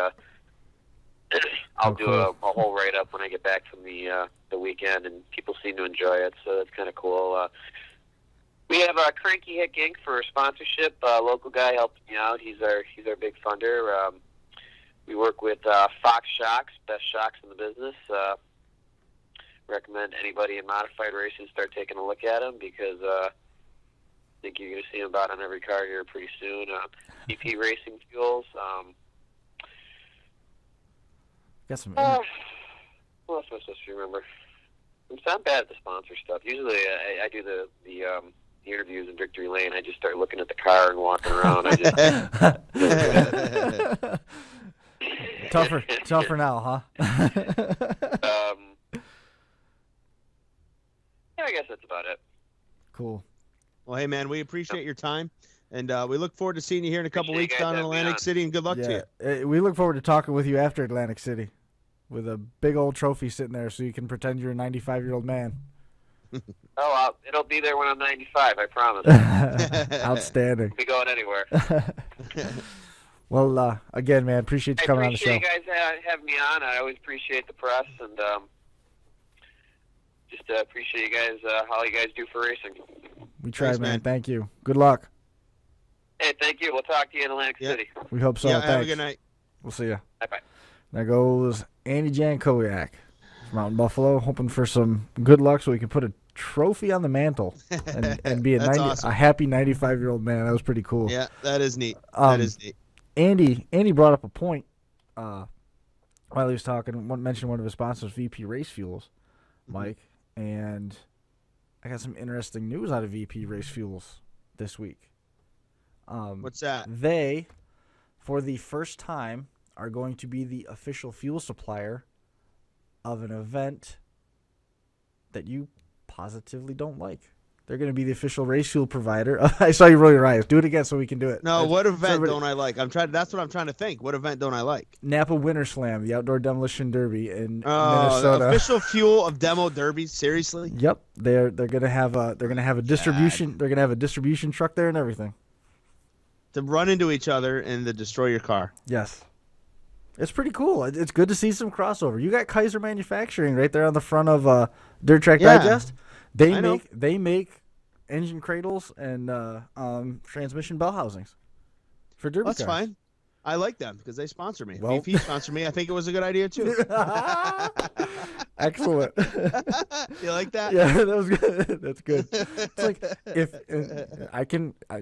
I'll do a whole write-up when I get back from the weekend, and people seem to enjoy it, so that's kind of cool. We have Cranky Hick Inc. for sponsorship. Local guy helped me out. He's our big funder. We work with Fox Shocks, best shocks in the business. Recommend anybody in modified racing start taking a look at them, because I think you're going to see them about on every car here pretty soon. EP Racing Fuels. Got some. What else am I supposed to remember? I'm bad at the sponsor stuff. Usually I do the interviews in Victory Lane. I just start looking at the car and walking around. Tougher now, huh? Yeah, I guess that's about it. Cool. Well, hey, man, we appreciate your time, and we look forward to seeing you here in a couple Appreciate weeks you down guys in having me Atlantic on. City, and good luck to you. We look forward to talking with you after Atlantic City with a big old trophy sitting there so you can pretend you're a 95-year-old man. Oh, it'll be there when I'm 95, I promise. Outstanding. Won't be going anywhere. Well, again, man, appreciate you coming on the show. I appreciate you guys having me on. I always appreciate the press, and just appreciate you guys, all you guys do for racing. We tried, Thanks, man. man. Thank you. Good luck. Hey, thank you. We'll talk to you in Atlantic Yeah. City. We hope so. Yeah, Thanks. have a good night. We'll see you. Bye-bye. There goes Andy Jankowiak from out in Buffalo, hoping for some good luck so he can put a trophy on the mantle and be That's awesome. a happy 95-year-old man. That was pretty cool. Yeah, that is neat. That is neat. Andy brought up a point while he was talking. Mentioned one of his sponsors, VP Race Fuels, Mike, and I got some interesting news out of VP Race Fuels this week. What's that? They, for the first time, are going to be the official fuel supplier of an event that you positively don't like. They're going to be the official race fuel provider. I saw you roll your eyes. Do it again so we can do it. No, what event don't I like? That's what I'm trying to think. What event don't I like? Napa Winter Slam, the Outdoor Demolition Derby in Oh, Minnesota. the official fuel of demo derbies. Seriously? Yep, they're going to have a distribution. They're going to have a distribution truck there and everything. To run into each other and to destroy your car. Yes. It's pretty cool. It's good to see some crossover. You got Kaiser Manufacturing right there on the front of Dirt Track Yeah. Digest. I know. They make engine cradles and transmission bell housings for derby That's cars. fine. I like them because they sponsor me. Well- VP sponsor me. I think it was a good idea too. Excellent. You like that? Yeah, that was good. That's good. It's like if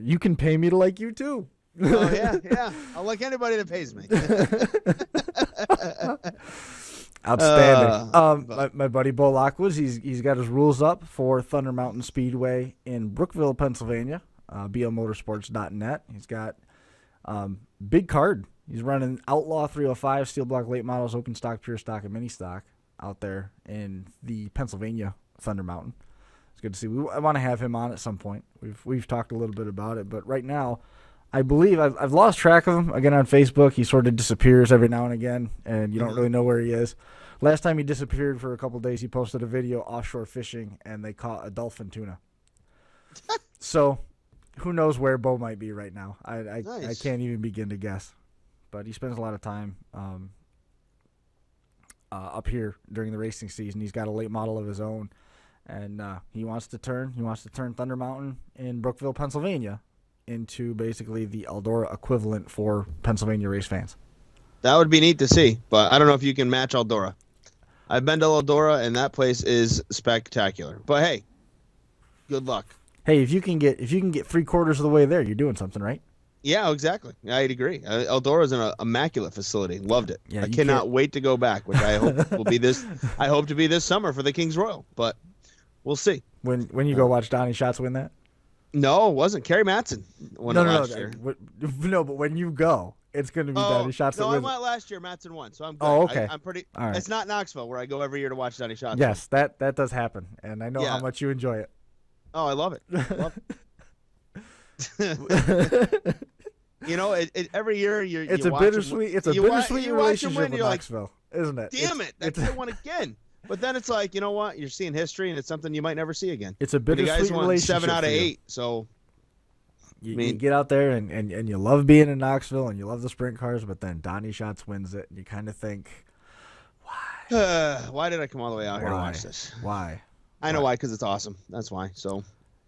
you can pay me to like you too. Oh yeah. I like anybody that pays me. Outstanding. My buddy Bo Lockwood, he's got his rules up for Thunder Mountain Speedway in Brookville, Pennsylvania. BLMotorsports.net. He's got big card. He's running Outlaw 305 steel block late models, open stock, pure stock, and mini stock out there in the Pennsylvania Thunder Mountain. It's good to see. I want to have him on at some point. We've talked a little bit about it, but right now, I believe I've lost track of him again on Facebook. He sort of disappears every now and again, and you don't really know where he is. Last time he disappeared for a couple of days, he posted a video offshore fishing, and they caught a dolphin tuna. So, who knows where Bo might be right now? I can't even begin to guess. But he spends a lot of time up here during the racing season. He's got a late model of his own, and he wants to turn Thunder Mountain in Brookville, Pennsylvania, into basically the Eldora equivalent for Pennsylvania race fans. That would be neat to see, but I don't know if you can match Eldora. I've been to Eldora, and that place is spectacular. But hey, good luck. Hey, if you can get 3/4 of the way there, you're doing something right. Yeah, exactly. I'd agree. Eldora is an immaculate facility. Loved it. Yeah, I cannot wait to go back, which I hope will be this. I hope to be this summer for the Kings Royal, but we'll see. When you go watch Donnie Schatz win that? No, it wasn't. Kerry Matson won it last year. No, but when you go, it's going to be Donnie Schatz that No, I wins. went last year. Matson won, so I'm good. Oh, okay. I'm pretty. All right. It's not Knoxville where I go every year to watch Donnie Schatz. Yes, that does happen, and I know Yeah. how much you enjoy it. Oh, I love it. It. You know, every year It's you a watch him- bittersweet. It's a you wa- bittersweet you watch him relationship win, with you're like, Knoxville, isn't it? Damn it! That guy won again. But then it's like, you know what? You're seeing history, and it's something you might never see again. It's a But the bittersweet guys won relationship. 7 out of for you. 8, so You get out there and you love being in Knoxville and you love the sprint cars, but then Donnie Schatz wins it, and you kind of think, Why did I come all the way out here to watch this? Why? I know why, because it's awesome. That's why. So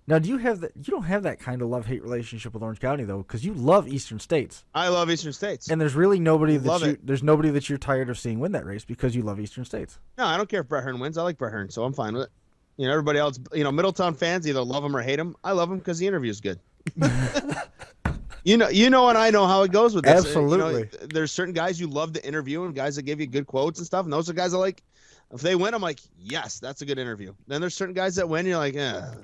Now, do you have that? You don't have that kind of love-hate relationship with Orange County though, because you love Eastern States. I love Eastern States. And there's really nobody Love that it. there's nobody that you're tired of seeing win that race because you love Eastern States. No, I don't care if Brett Hearn wins. I like Brett Hearn, so I'm fine with it. You know, everybody else, Middletown fans either love him or hate him. I love him because the interview's good. You know, and I know how it goes with this. Absolutely. There's certain guys you love to interview and guys that give you good quotes and stuff, and those are guys I like. If they win, I'm like, yes, that's a good interview. Then there's certain guys that win, you're like, that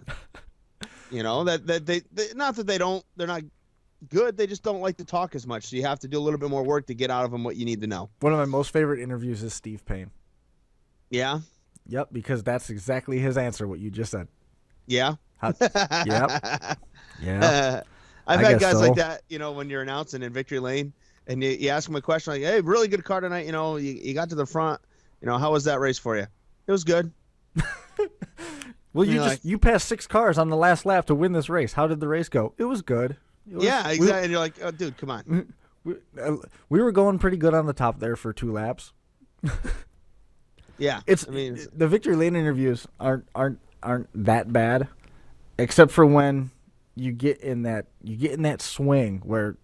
they not that they're not good, they just don't like to talk as much. So you have to do a little bit more work to get out of them what you need to know. One of my most favorite interviews is Steve Payne. Yeah. Yep, because that's exactly his answer. What you just said. Yeah. Yep. Yeah. I've I had guess guys so. like that, when you're announcing in Victory Lane and you ask them a question like, hey, really good car tonight. You got to the front. How was that race for you? It was good. Well, And you passed 6 cars on the last lap to win this race. How did the race go? It was good. Yeah, exactly. And you're like, oh, dude, come on. We were going pretty good on the top there for 2 laps. Yeah. The Victory Lane interviews aren't that bad, except for when you get in that swing where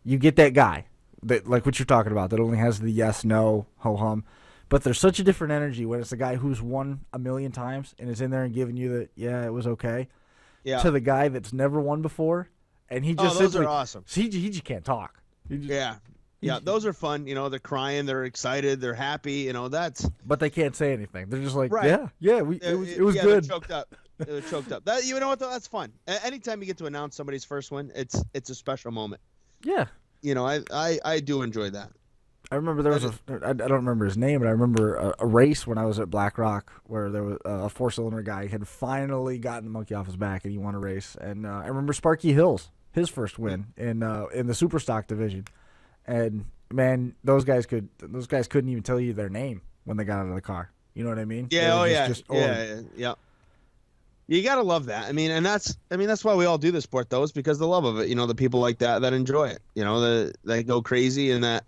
you get that guy that, like what you're talking about, that only has the yes, no, ho hum. But there's such a different energy when it's the guy who's won a million times and is in there and giving you the, yeah, it was okay, to the guy that's never won before, and he just those are awesome. He just can't talk. Yeah, those are fun. They're crying, they're excited, they're happy. That's. But they can't say anything. They're just like, Right. it was They're good. choked up. It was choked up. That, you know what though? That's fun. Anytime you get to announce somebody's first win, it's a special moment. Yeah. I do enjoy that. I remember there was I don't remember his name, but I remember a race when I was at Black Rock where there was a 4-cylinder guy had finally gotten the monkey off his back and he won a race. And I remember Sparky Hills, his first win in the super stock division. And man, those guys couldn't even tell you their name when they got out of the car. You know what I mean? Yeah. Yeah. You gotta love that. And that's why we all do this sport though, is because the love of it. The people like that enjoy it. That go crazy, and that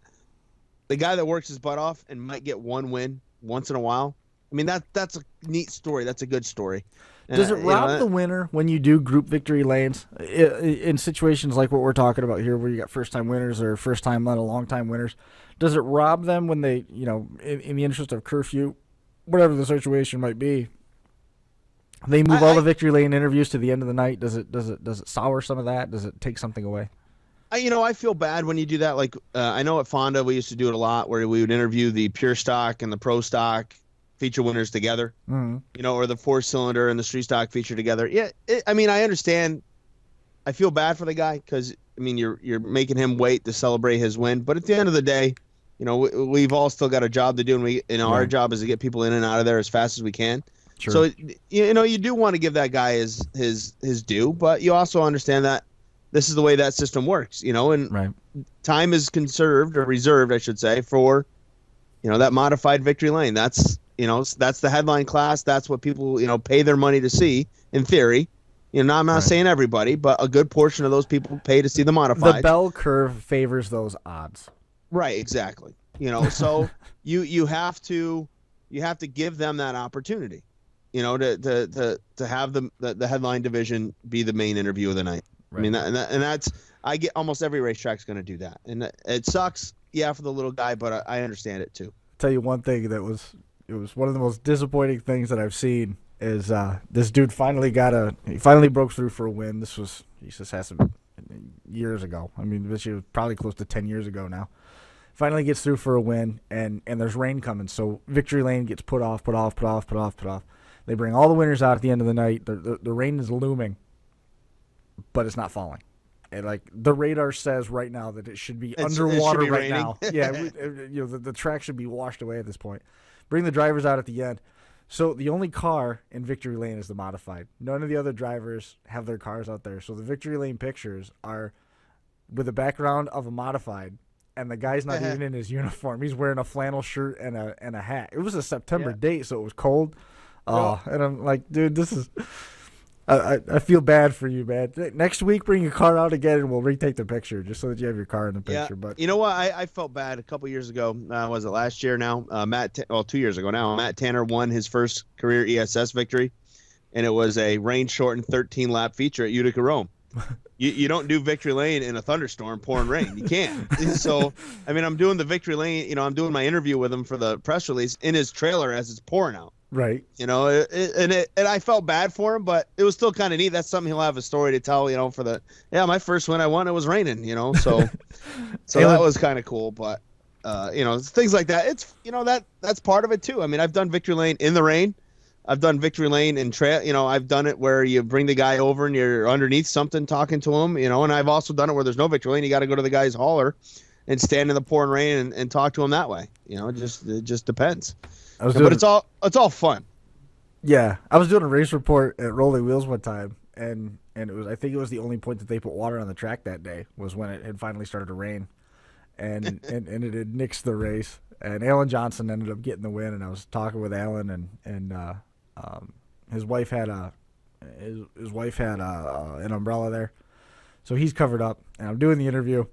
the guy that works his butt off and might get one win once in a while. That's a neat story. That's a good story. Does it rob the winner when you do group victory lanes in situations like what we're talking about here, where you got first-time winners or first-time, not a long-time winners? Does it rob them when they, in the interest of curfew, whatever the situation might be, they move all the victory lane interviews to the end of the night? Does it sour some of that? Does it take something away? I feel bad when you do that. Like I know at Fonda we used to do it a lot, where we would interview the pure stock and the pro stock feature winners together, or the 4-cylinder and the street stock feature together. Yeah, I understand. I feel bad for the guy because you're making him wait to celebrate his win, but at the end of the day, we've all still got a job to do, and our job is to get people in and out of there as fast as we can. Sure. So you do want to give that guy his due, but you also understand that this is the way that system works, and right. Time is conserved or reserved, I should say, for that modified victory lane. That's that's the headline class. That's what people pay their money to see. In theory, I'm not saying everybody, but a good portion of those people pay to see the modified. The bell curve favors those odds. Right, exactly. So you have to give them that opportunity. To have the headline division be the main interview of the night. Right. That's I get almost every racetrack's going to do that, and it sucks, for the little guy, but I understand it too. I'll tell you one thing it was one of the most disappointing things that I've seen is this dude finally broke through for a win. This has some years ago. This was probably close to 10 years ago now. Finally gets through for a win, and there's rain coming, so victory lane gets put off. They bring all the winners out at the end of the night. The rain is looming, but it's not falling. And the radar says right now that it should be underwater right raining. Now. Yeah, the track should be washed away at this point. Bring the drivers out at the end. So the only car in victory lane is the modified. None of the other drivers have their cars out there. So the victory lane pictures are with a background of a modified, and the guy's not even in his uniform. He's wearing a flannel shirt and a hat. It was a September date, so it was cold. And I'm like, dude, this is I feel bad for you, man. Next week, bring your car out again, and we'll retake the picture just so that you have your car in the picture. Yeah. But You know what? I felt bad a couple years ago. Was it last year now? 2 years ago now. Matt Tanner won his first career ESS victory, and it was a rain-shortened 13-lap feature at Utica Rome. You don't do Victory Lane in a thunderstorm, pouring rain. You can't. So, I mean, I'm doing the Victory Lane. I'm doing my interview with him for the press release in his trailer as it's pouring out. right. And I felt bad for him, but it was still kind of neat. That's something he'll have a story to tell. My first win I won, it was raining. So that was kind of cool. But things like that. It's that's part of it too. I mean, I've done Victory Lane in the rain. I've done Victory Lane and trail. I've done it where you bring the guy over and you're underneath something talking to him. And I've also done it where there's no Victory Lane. You got to go to the guy's hauler and stand in the pouring rain and talk to him that way. It just depends. But it's all fun. Yeah, I was doing a race report at Rolling Wheels one time, and I think it was the only point that they put water on the track that day was when it had finally started to rain, and it had nixed the race. And Alan Johnson ended up getting the win, and I was talking with Alan, and his wife had an umbrella there, so he's covered up, and I'm doing the interview.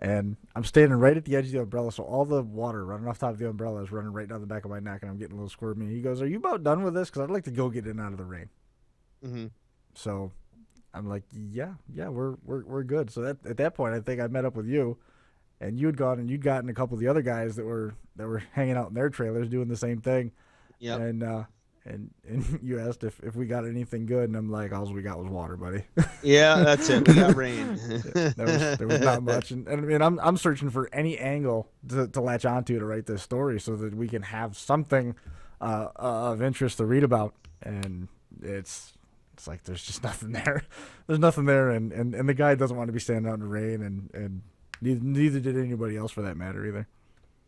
And I'm standing right at the edge of the umbrella, so all the water running off top of the umbrella is running right down the back of my neck, and I'm getting a little squirmy. He goes, "Are you about done with this? Because I'd like to go get in and out of the rain." Mm-hmm. So I'm like, "Yeah, we're good." So at that point, I think I met up with you, and you had gone and you'd gotten a couple of the other guys that were hanging out in their trailers doing the same thing. Yeah. And you asked if we got anything good, and I'm like, all we got was water, buddy. Yeah, that's it. We got rain. There was not much, and I mean, I'm searching for any angle to latch onto to write this story so that we can have something of interest to read about, and it's like there's just nothing there. There's nothing there, and the guy doesn't want to be standing out in the rain, and neither did anybody else for that matter either.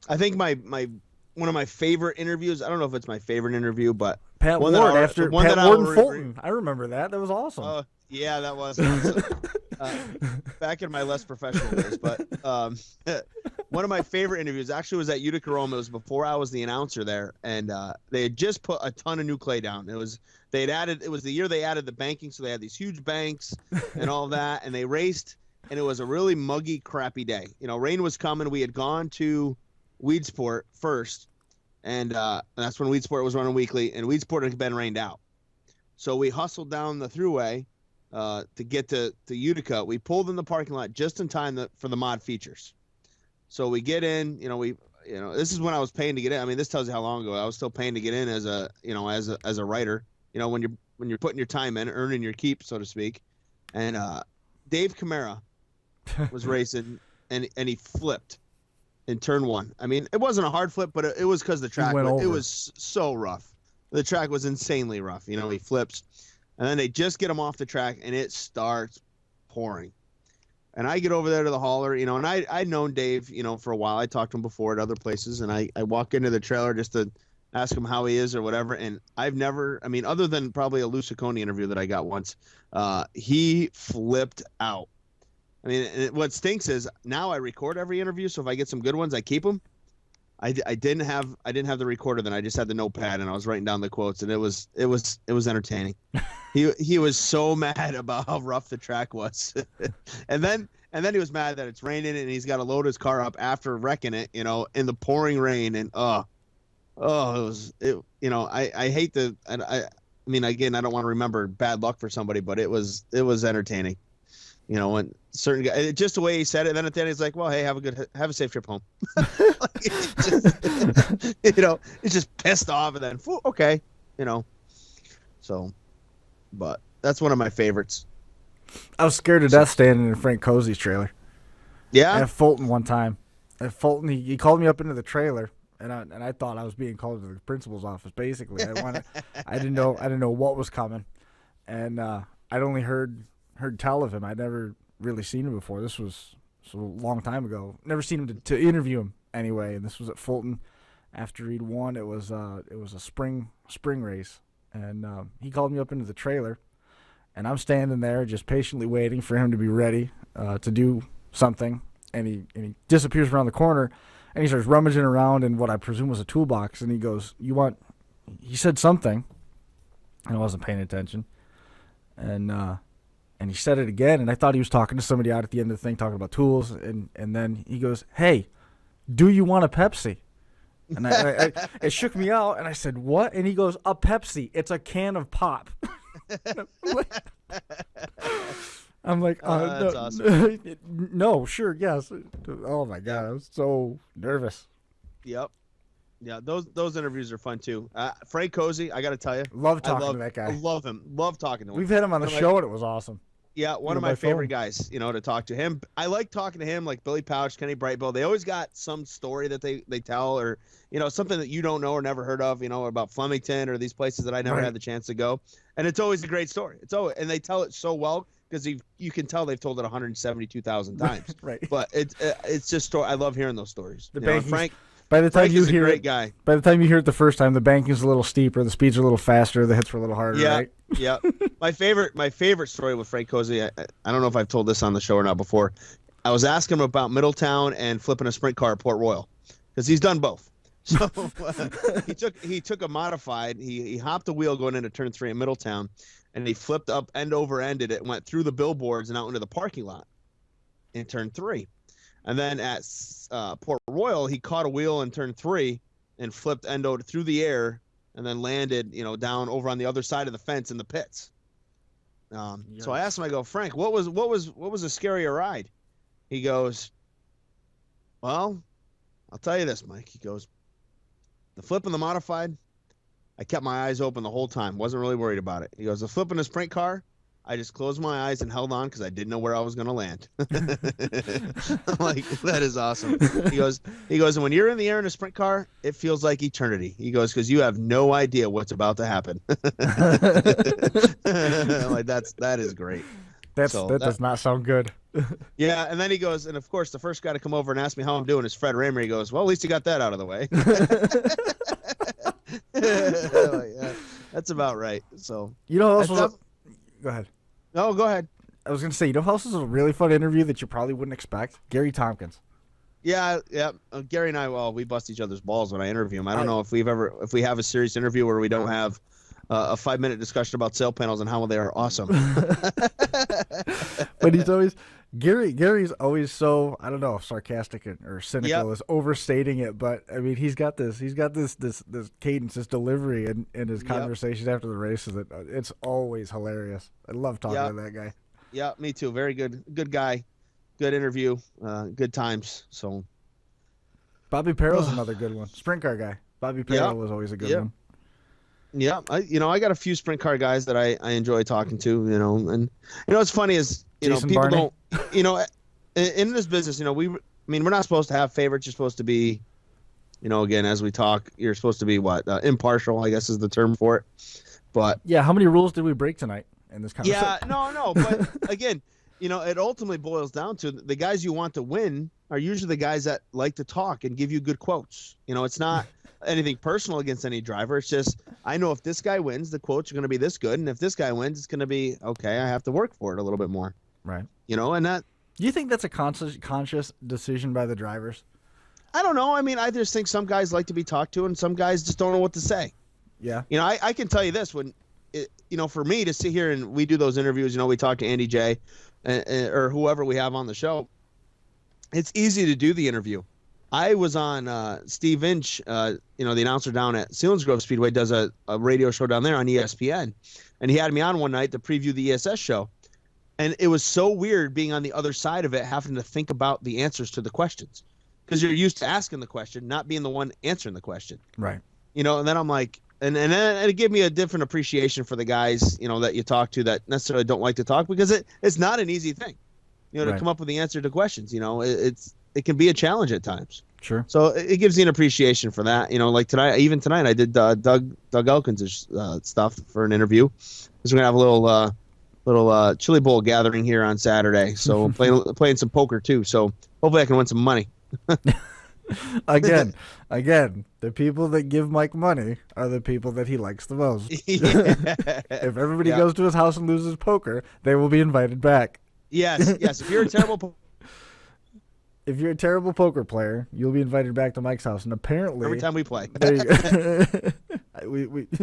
I think one of my favorite interviews. I don't know if it's my favorite interview, but Pat Ward after Pat Ward and Fulton. I remember that. That was awesome. Yeah, that was awesome. Back in my less professional days, but one of my favorite interviews actually was at Utica Rome. It was before I was the announcer there, and they had just put a ton of new clay down. It was the year they added the banking, so they had these huge banks and all that, and they raced, and it was a really muggy, crappy day. Rain was coming. We had gone to Weedsport first, and that's when Weedsport was running weekly, and Weedsport had been rained out. So we hustled down the thruway to get to Utica. We pulled in the parking lot just in time for the mod features. So we get in. This is when I was paying to get in. I mean, this tells you how long ago I was still paying to get in as a writer. When you're putting your time in, earning your keep, so to speak. And Dave Camara was racing, and he flipped in turn one. I mean, it wasn't a hard flip, but it was because the track it was so rough. The track was insanely rough. He flips, and then they just get him off the track, and it starts pouring. And I get over there to the hauler, and I'd known Dave, for a while. I talked to him before at other places, and I walk into the trailer just to ask him how he is or whatever. And I've never, other than probably a Lusaconi interview that I got once, he flipped out. What stinks is now I record every interview, so if I get some good ones, I keep them. I didn't have the recorder then. I just had the notepad, and I was writing down the quotes, and it was entertaining. He was so mad about how rough the track was, and then he was mad that it's raining and he's got to load his car up after wrecking it, in the pouring rain, and I hate the. Again, I don't want to remember bad luck for somebody, but it was entertaining. When certain guy, just the way he said it, and then at the end he's like, "Well, hey, have a safe trip home." He's just pissed off, and then okay, So, but that's one of my favorites. I was scared to death standing in Frank Cozy's trailer. Yeah, at Fulton one time. At Fulton, he called me up into the trailer, and I thought I was being called to the principal's office. Basically, I didn't know what was coming, and I'd only heard tell of him. I'd never really seen him before. This was a long time ago. Never seen him to interview him anyway. And this was at Fulton after he'd won. It was a spring race, and he called me up into the trailer, and I'm standing there just patiently waiting for him to be ready to do something. And he disappears around the corner, and he starts rummaging around in what I presume was a toolbox. And he goes, he said something, and I wasn't paying attention. And he said it again, and I thought he was talking to somebody out at the end of the thing, talking about tools. And then he goes, "Hey, do you want a Pepsi?" And it shook me out, and I said, "What?" And he goes, "A Pepsi. It's a can of pop." I'm like, that's no, awesome. no, sure, yes. Oh my God, I was so nervous. Yep. Yeah, those interviews are fun too. Frank Cozy, I got to tell you, Love talking to that guy. I love him. Love talking to him. We've had him on the show, and it was awesome. Yeah, one of my favorite guys, to talk to him. I like talking to him, like Billy Pouch, Kenny Brightbill. They always got some story that they tell, or something that you don't know or never heard of, about Flemington or these places that I never had the chance to go. And it's always a great story. And they tell it so well because you can tell they've told it 172,000 times. Right. But it's just I love hearing those stories. Frank. Frank is a great guy. By the time you hear it the first time, the banking's a little steeper, the speeds are a little faster, the hits were a little harder, right? Yeah. My favorite story with Frank Cozy, I don't know if I've told this on the show or not before. I was asking him about Middletown and flipping a sprint car at Port Royal because he's done both. So he took a modified. He hopped the wheel going into turn 3 at Middletown, and he flipped up end over ended it, went through the billboards and out into the parking lot in turn 3. And then at Port Royal, he caught a wheel in turn 3 and flipped endo through the air and then landed, down over on the other side of the fence in the pits. So I asked him, I go, "Frank, what was a scarier ride?" He goes, "Well, I'll tell you this, Mike." He goes, "The flip in the modified, I kept my eyes open the whole time. Wasn't really worried about it." He goes, "The flip in the sprint car, I just closed my eyes and held on because I didn't know where I was going to land." I'm like, that is awesome. He goes, "And when you're in the air in a sprint car, it feels like eternity." He goes, "Because you have no idea what's about to happen." I'm like, that is great. That does not sound good. Yeah, and then he goes, and of course, the first guy to come over and ask me how I'm doing is Fred Raymer. He goes, "Well, at least you got that out of the way." Like, yeah, that's about right. So Go ahead. No, go ahead. I was going to say, who else is a really fun interview that you probably wouldn't expect? Gary Tompkins. Yeah. Gary and I, we bust each other's balls when I interview him. I don't know if we have a serious interview where we don't have a 5-minute discussion about sail panels and how they are awesome. But Gary's always so, I don't know if sarcastic or cynical is overstating it, but I mean, he's got this cadence, this delivery in his conversations after the races. It's always hilarious. I love talking to that guy. Yeah, me too. Very good guy, good interview, good times. So Bobby Perro's another good one. Sprint car guy. Bobby Perro was always a good one. Yeah, I got a few sprint car guys that I enjoy talking to, and what's funny is Jason people Barney. don't, in this business, we're not supposed to have favorites. You're supposed to be, again, as we talk, you're supposed to be impartial, I guess is the term for it. But yeah, how many rules did we break tonight in this conversation? Yeah, no, but again, it ultimately boils down to the guys you want to win are usually the guys that like to talk and give you good quotes. It's not anything personal against any driver. It's just, I know if this guy wins, the quotes are going to be this good, and if this guy wins, it's going to be okay. I have to work for it a little bit more. Right. And that. Do you think that's a conscious decision by the drivers? I don't know. I mean, I just think some guys like to be talked to, and some guys just don't know what to say. Yeah. I can tell you this, when for me to sit here and we do those interviews, we talk to Andy J, or whoever we have on the show. It's easy to do the interview. I was on Steve Inch, the announcer down at Selinsgrove Speedway, does a radio show down there on ESPN, and he had me on one night to preview the ESS show, and it was so weird being on the other side of it, having to think about the answers to the questions, because you're used to asking the question, not being the one answering the question. Right. And then I'm like, and then it gave me a different appreciation for the guys, that you talk to that necessarily don't like to talk, because it's not an easy thing, to come up with the answer to questions. It can be a challenge at times. Sure. So it gives you an appreciation for that. Like tonight I did Doug Elkins' stuff for an interview. Because we're gonna have a little chili bowl gathering here on Saturday. So playing some poker too. So hopefully I can win some money. Again, the people that give Mike money are the people that he likes the most. If everybody goes to his house and loses poker, they will be invited back. Yes. If you're a terrible poker player, you'll be invited back to Mike's house. And apparently, every time we play,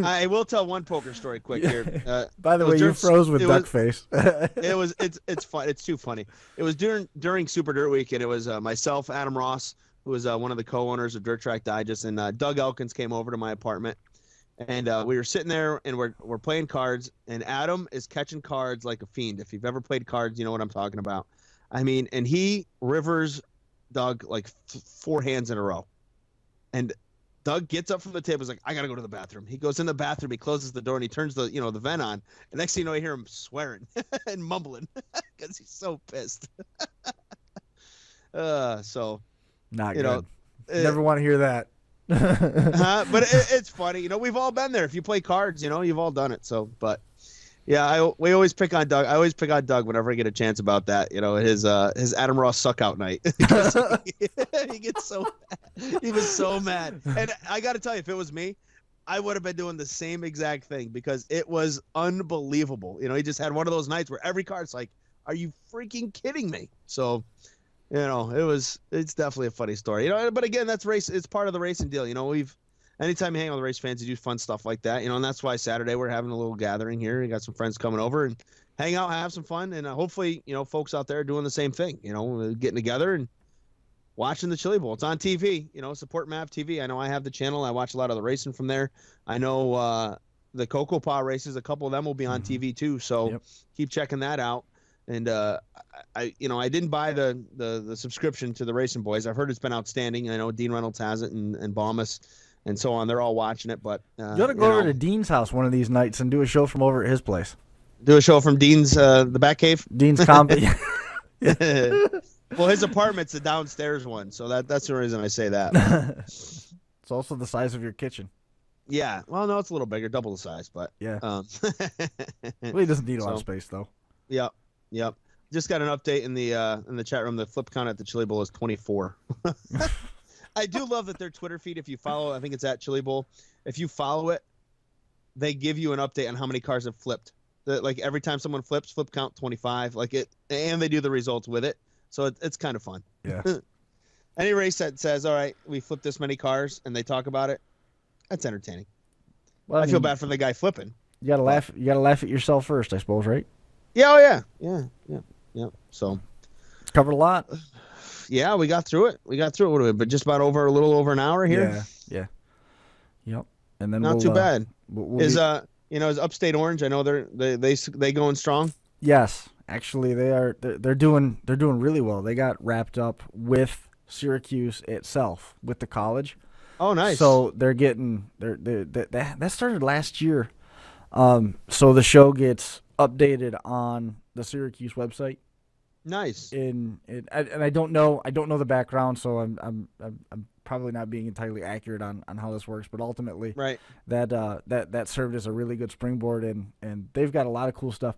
I will tell one poker story quick here. By the way, you froze with duck face. It's fun. It's too funny. It was during Super Dirt Week, and it was myself, Adam Ross, who was one of the co-owners of Dirt Track Digest, and Doug Elkins came over to my apartment, and we were sitting there and we're playing cards, and Adam is catching cards like a fiend. If you've ever played cards, you know what I'm talking about. I mean, and he rivers Doug like 4 hands in a row, and Doug gets up from the table. He's like, I gotta go to the bathroom. He goes in the bathroom. He closes the door and he turns the vent on. And next thing you know, I hear him swearing and mumbling because he's so pissed. So not good. Never want to hear that. But it's funny. We've all been there. If you play cards, you've all done it. So, but yeah, we always pick on Doug. I always pick on Doug whenever I get a chance about that. His Adam Ross suck out night. He gets so mad. He was so mad. And I got to tell you, if it was me, I would have been doing the same exact thing because it was unbelievable. He just had one of those nights where every card's like, are you freaking kidding me? So, it's definitely a funny story. But again, that's race. It's part of the racing deal. Anytime you hang out with race fans, you do fun stuff like that, and that's why Saturday we're having a little gathering here. We got some friends coming over and hang out, have some fun, and hopefully, folks out there are doing the same thing, getting together and watching the Chili Bowl. It's on TV, support MAV TV. I know I have the channel. I watch a lot of the racing from there. I know the Cocoa Paw races, a couple of them will be on TV too, so keep checking that out. And I didn't buy the subscription to the Racing Boys. I've heard it's been outstanding. I know Dean Reynolds has it and Baumus and so on. They're all watching it, but you ought to go over to Dean's house one of these nights and do a show from over at his place. Do a show from Dean's the Batcave. Dean's comedy. Well, his apartment's the downstairs one, so that's the reason I say that. It's also the size of your kitchen. Yeah. Well, no, it's a little bigger, double the size, but yeah. Well, he doesn't need a lot of space though. Yep. Just got an update in the chat room. The flip count at the Chili Bowl is 24. I do love that their Twitter feed, if you follow, I think it's at Chili Bowl. If you follow it, they give you an update on how many cars have flipped. Like every time someone flips, flip count 25. And they do the results with it. So it's kind of fun. Yeah. Any race that says, all right, we flipped this many cars and they talk about it, that's entertaining. Well, I feel bad for the guy flipping. You gotta laugh. You gotta laugh at yourself first, I suppose, right? Yeah. Oh yeah. So covered a lot. Yeah, we got through it. But just about a little over an hour here. Yeah. Yep. And then not too bad. Is Upstate Orange? I know they going strong. Yes, actually they are. They're doing really well. They got wrapped up with Syracuse itself with the college. Oh, nice. So they're getting that started last year. So the show gets updated on the Syracuse website. Nice. And I don't know the background, so I'm probably not being entirely accurate on how this works, but ultimately, right. That served as a really good springboard, and they've got a lot of cool stuff.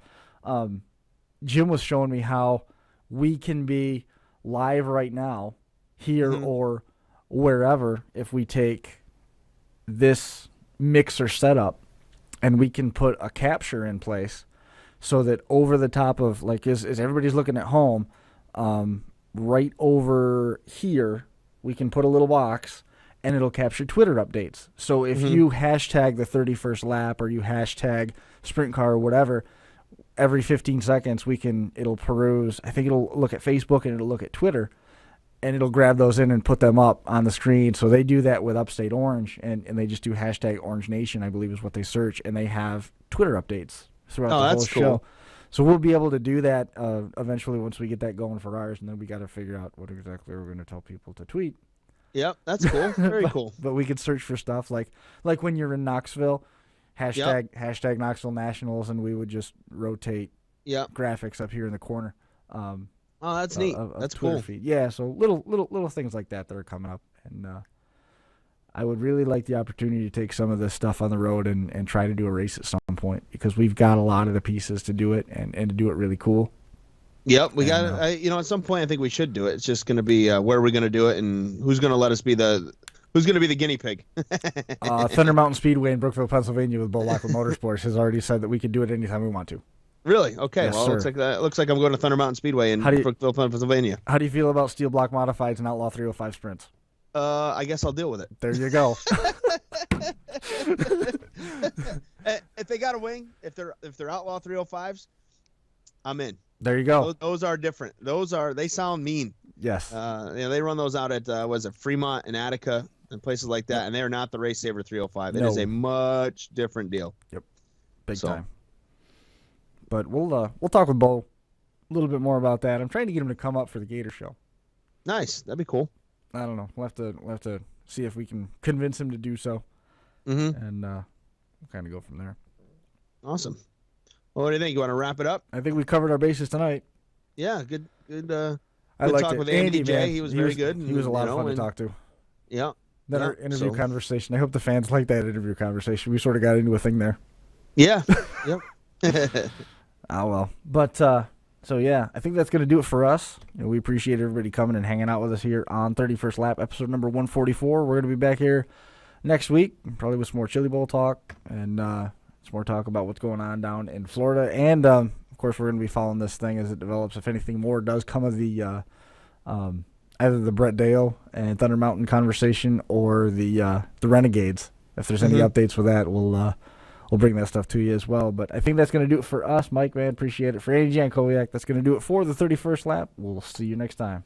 Jim was showing me how we can be live right now here or wherever if we take this mixer setup and we can put a capture in place so that over the top of, like, as everybody's looking at home, right over here, we can put a little box and it'll capture Twitter updates. So if you hashtag the 31st lap or you hashtag sprint car or whatever, every 15 seconds it'll peruse. I think it'll look at Facebook and it'll look at Twitter, and it'll grab those in and put them up on the screen. So they do that with Upstate Orange, and they just do hashtag Orange Nation, I believe is what they search, and they have Twitter updates throughout the whole show. So we'll be able to do that eventually once we get that going for ours, and then we got to figure out what exactly we're going to tell people to tweet. Yep, that's cool. Very cool. But we could search for stuff like when you're in Knoxville, hashtag Knoxville Nationals, and we would just rotate graphics up here in the corner. Oh, that's neat. That's Twitter cool. Feed. Yeah, so little things like that are coming up, and I would really like the opportunity to take some of this stuff on the road and try to do a race at some point, because we've got a lot of the pieces to do it and to do it really cool. Yep, we got it. At some point I think we should do it. It's just going to be where are we going to do it and who's going to let us be who's going to be the guinea pig. Thunder Mountain Speedway in Brookville, Pennsylvania with Boardwalk Motorsports has already said that we could do it anytime we want to. Really? Okay. Yes, well, sir. It looks like I'm going to Thunder Mountain Speedway in Brookville, Pennsylvania. How do you feel about steel block modifieds and Outlaw 305 sprints? I guess I'll deal with it. There you go. got a wing, if they're outlaw 305s, I'm in. There you go. Those are different. They sound mean. Yes. They run those out at Fremont and Attica and places like that, and they are not the Race Saver 305. It No. is a much different deal. Yep. Big time. But we'll talk with Bo a little bit more about that. I'm trying to get him to come up for the Gator Show. Nice. That'd be cool. I don't know. We'll have to see if we can convince him to do so. Mm-hmm. And we'll kind of go from there. Awesome. Well, what do you think? You want to wrap it up? I think we covered our bases tonight. Yeah. Good. I liked talk it. with Andy J. Man, He was very good. He was a lot of fun to talk to. Yeah. That our interview conversation. I hope the fans like that interview conversation. We sort of got into a thing there. Yeah. Yep. Oh, well. But, so, yeah, I think that's going to do it for us. We appreciate everybody coming and hanging out with us here on 31st Lap, episode number 144. We're going to be back here next week, probably with some more Chili Bowl talk and some more talk about what's going on down in Florida. And, of course, we're going to be following this thing as it develops. If anything more does come of the either the Brett Dale and Thunder Mountain conversation or the Renegades, if there's any updates with that, we'll bring that stuff to you as well. But I think that's going to do it for us. Mike, man, appreciate it. For Andy Jankowiak, that's going to do it for the 31st Lap. We'll see you next time.